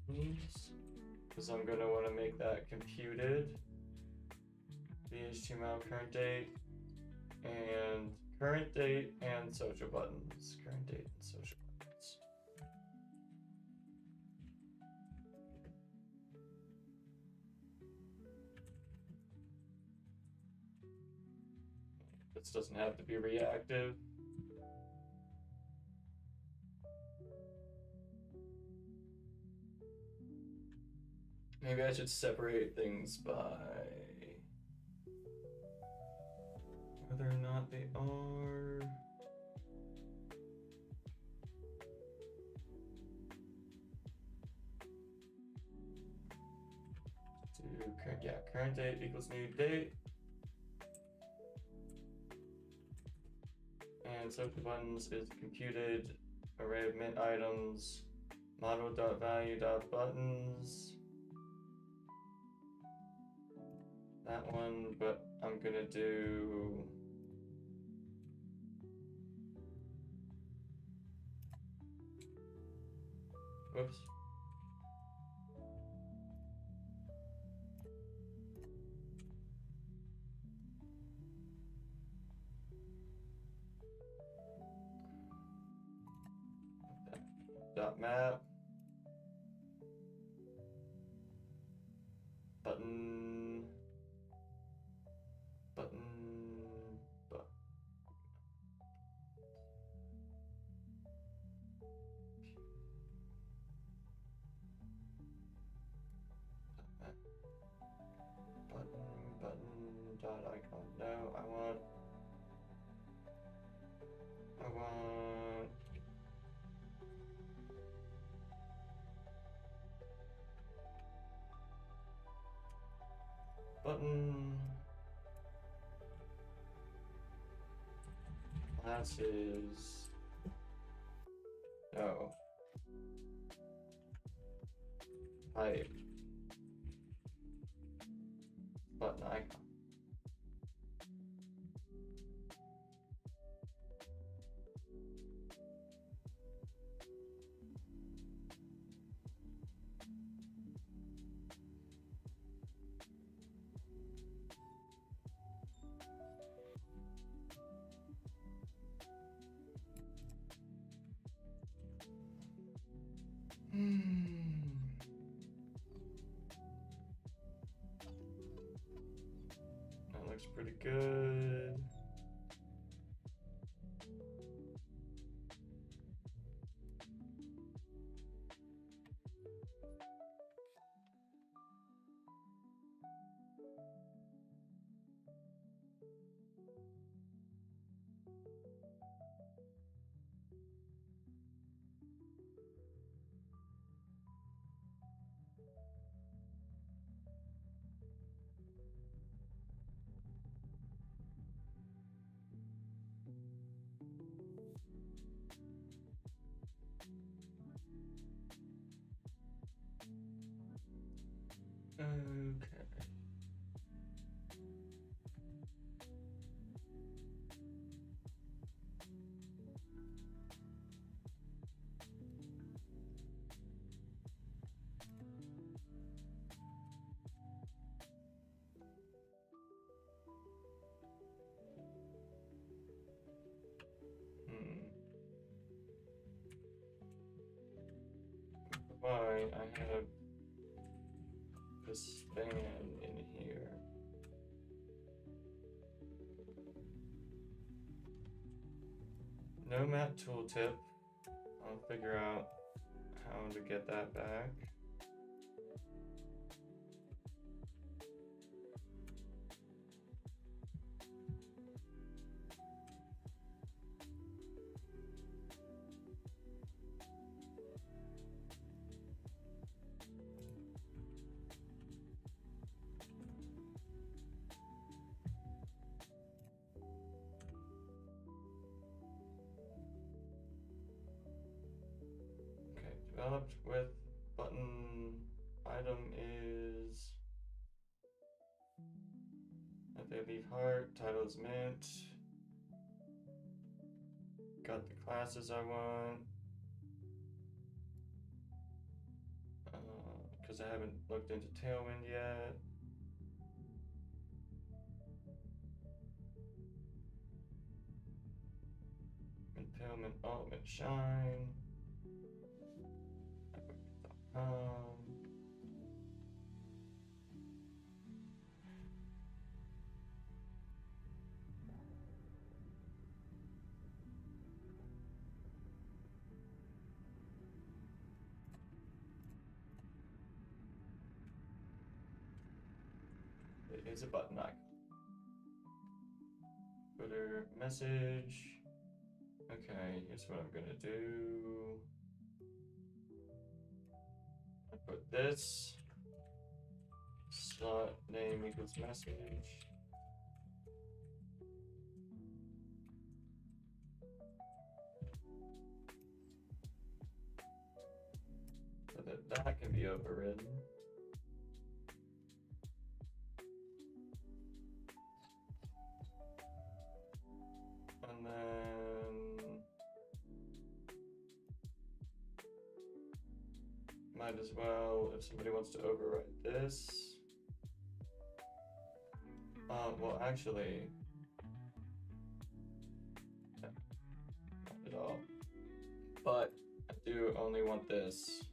buttons because I'm gonna want to make that computed. The HTML current date and social buttons. Current date and social buttons. This doesn't have to be reactive. Maybe I should separate things by whether or not they are. Current date equals new date. And social buttons is computed array of mint items, model.value.buttons. that one, but I'm gonna do whoops. Dot map button button but button dot icon. No, I want button classes. No. Type button icon. That looks pretty good. Okay. Why I have this span in here. No mat tooltip. I'll figure out how to get that back. Developed with button item is if they leave heart, title is mint. Got the classes I want. Because I haven't looked into Tailwind yet. Impalement, ultimate shine. It is a button icon. Footer message. Okay, here's what I'm gonna do. I put this slot name equals message. So that can be overridden. might as well, if somebody wants to overwrite this. Well, actually, not at all. But I do only want this.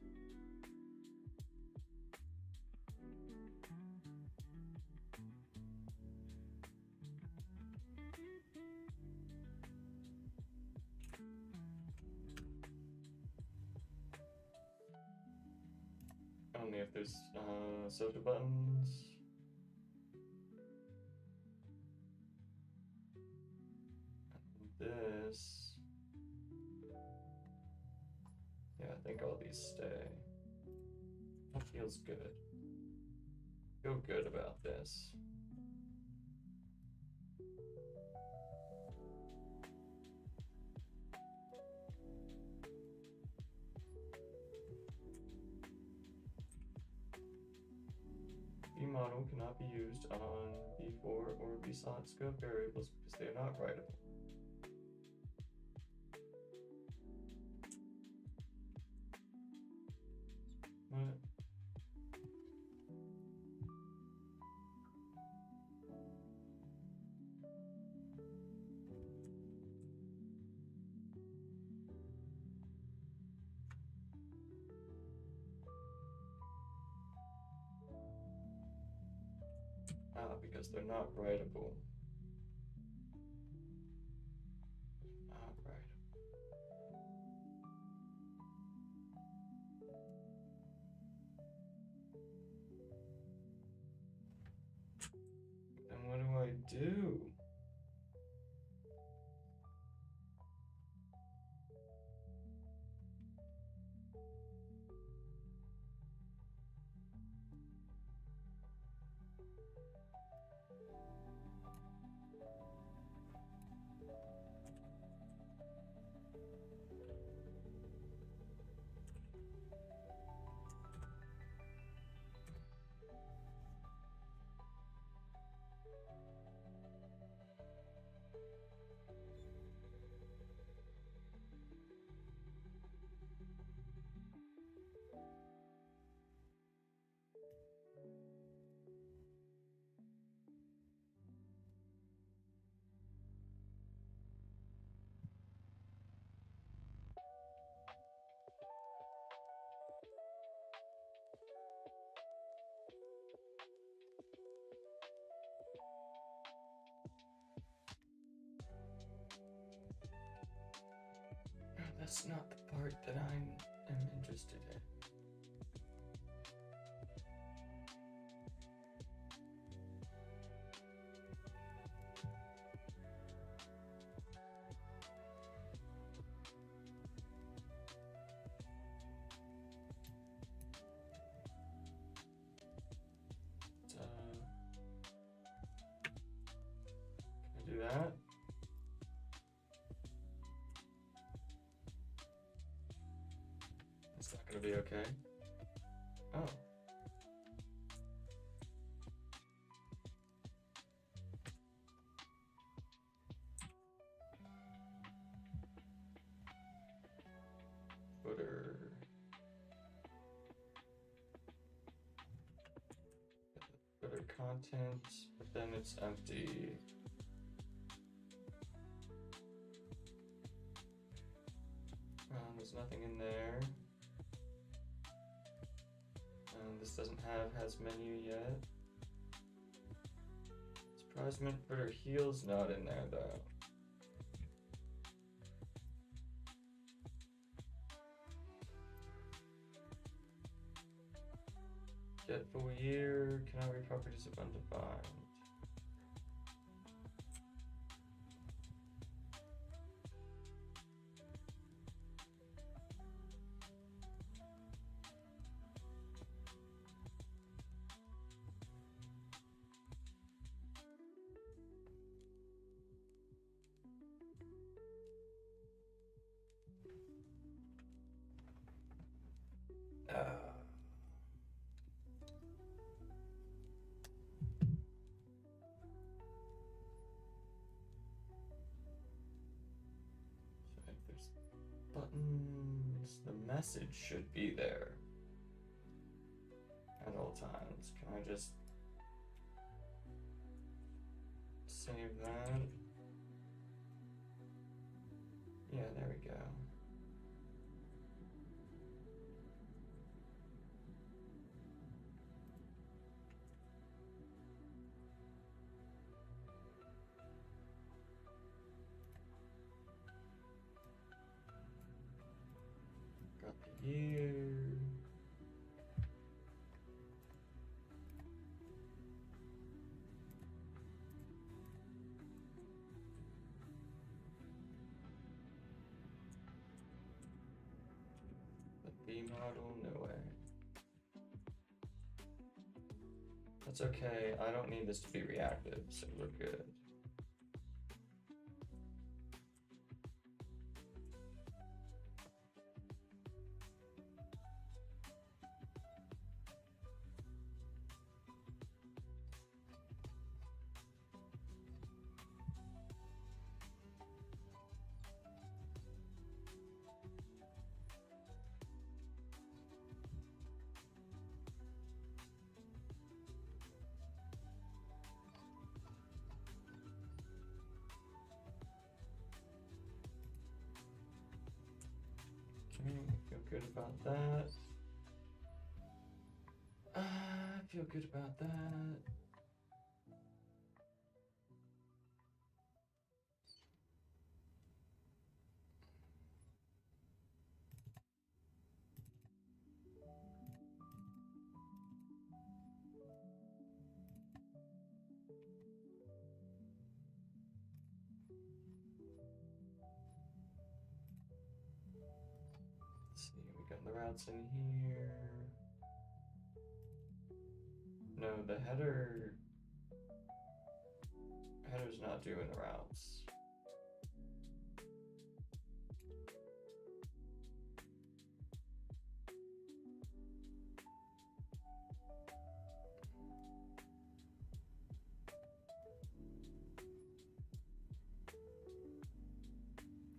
Only if there's social buttons. And this. Yeah, I think all these stay. That feels good. Feel good about this. B model cannot be used on B4 or B slot scope variables because they are not writable. What? Because they're not writable. Not writable. Then what do I do? That's not the part that I am interested in. Can I do that? It's not gonna be okay. Oh. Footer. Footer content, but then it's empty. There's nothing in there. This doesn't have has menu yet. Surprise mint footer heel's not in there though. Get full year, cannot read properties of undefined. So if there's buttons, the message should be there. couple times. Can I just save that? Yeah, there we go. Got the year. The B model, no way. That's okay, I don't need this to be reactive, so we're good. Okay, feel good about that. I feel good about that. Let's see, we got the routes in here. No, the header's not doing the routes.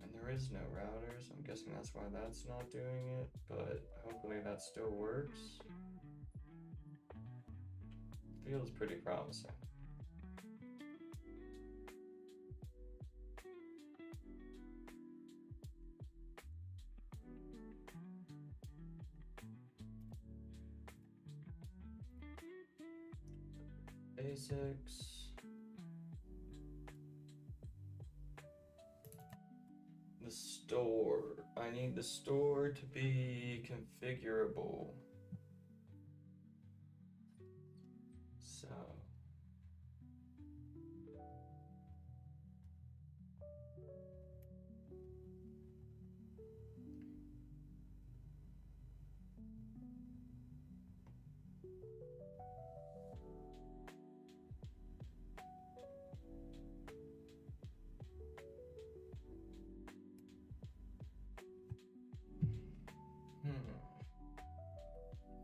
And there is no router, so I'm guessing that's why that's not doing it, but hopefully that still works. Feels pretty promising. Basics. The store. I need the store to be configurable. So.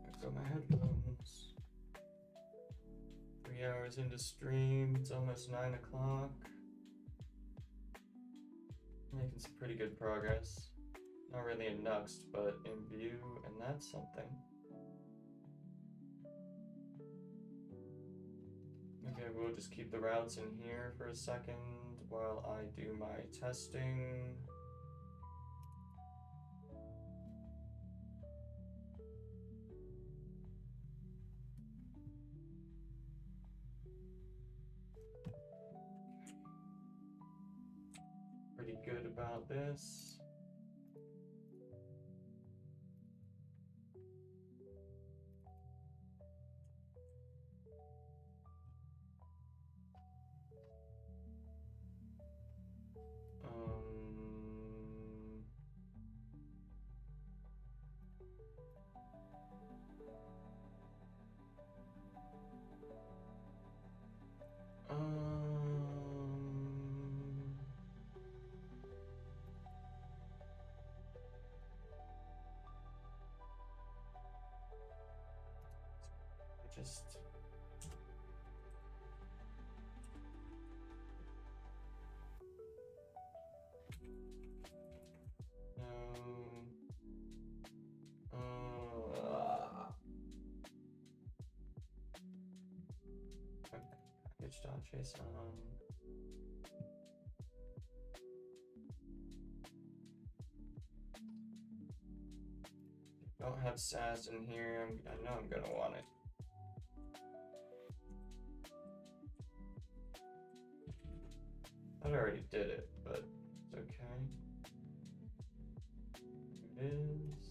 I've got my headphones. 3 hours into stream, it's almost 9 o'clock. Making some pretty good progress. Not really in Nuxt, but in Vue, and that's something. Okay, we'll just keep the routes in here for a second while I do my testing. Pretty good about this. Just package.json. Don't have Sass in here. I know I'm gonna want it. I already did it, but it's okay. It is.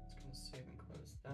It's gonna save and close that.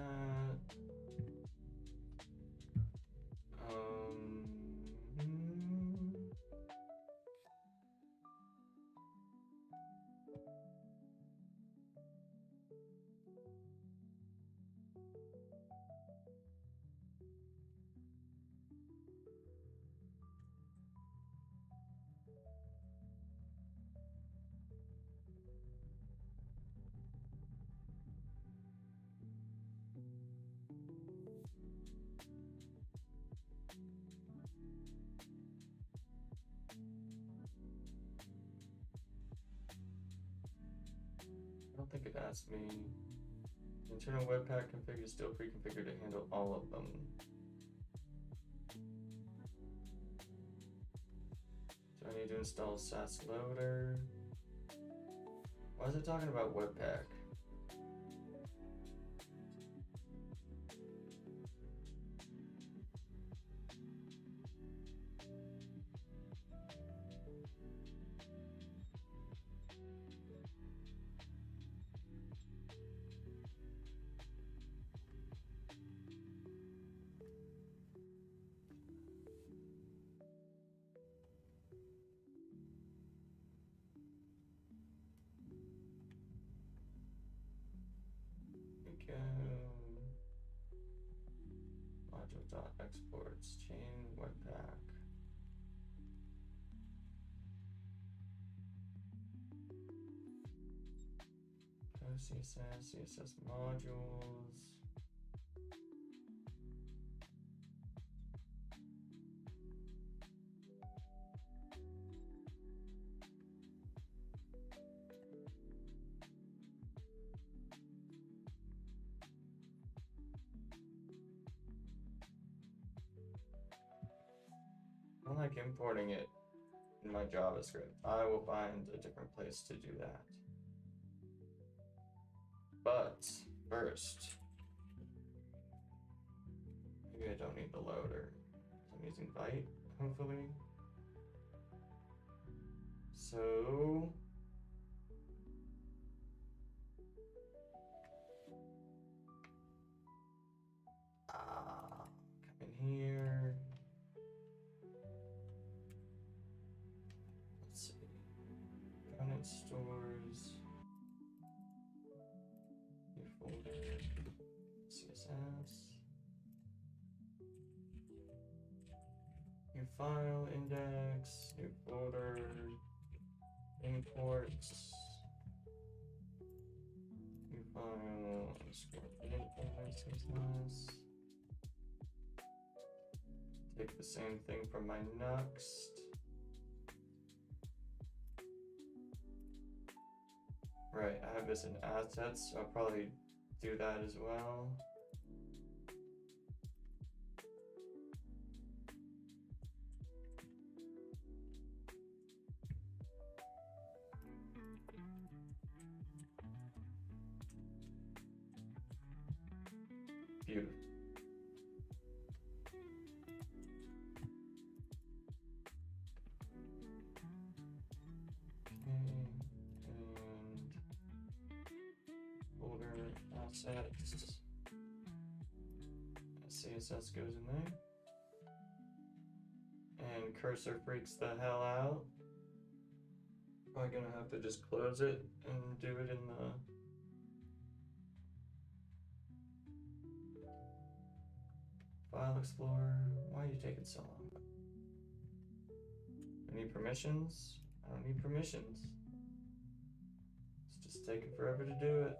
I don't think it asked me. The internal webpack config is still pre-configured to handle all of them. Do I need to install Sass Loader? Why is it talking about webpack? Module.exports, chain webpack. CSS, CSS modules. I don't like importing it in my JavaScript. I will find a different place to do that. But first, maybe I don't need the loader. I'm using byte, hopefully. So come in here. Let's see. Component stores. New folder. CSS. New file index. New folder. Imports. New file. CSS. Take the same thing from my Nuxt. Right, I have this in assets, so I'll probably do that as well. Beautiful. Assets. CSS goes in there. And cursor freaks the hell out. Probably gonna have to just close it and do it in the File Explorer. Why are you taking so long? I need permissions? I don't need permissions. It's just taking forever to do it.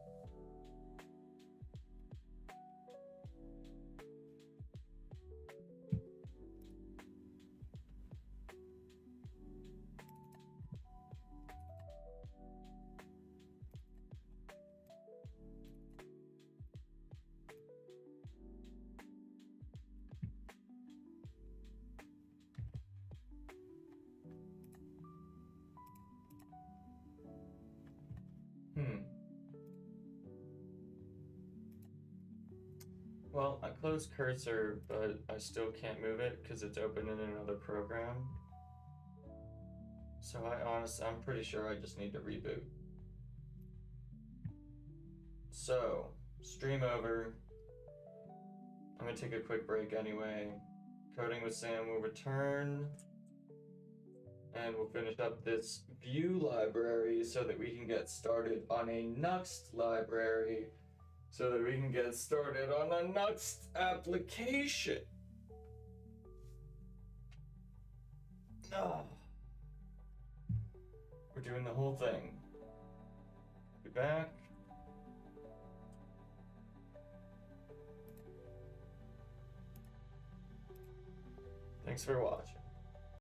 Well, I closed cursor, but I still can't move it because it's open in another program. So I'm pretty sure I just need to reboot. So, stream over. I'm gonna take a quick break anyway. Coding with Sam will return. And we'll finish up this view library so that we can get started on a Nuxt library so that we can get started on a Nuxt application. Oh. We're doing the whole thing. Be back. Thanks for watching.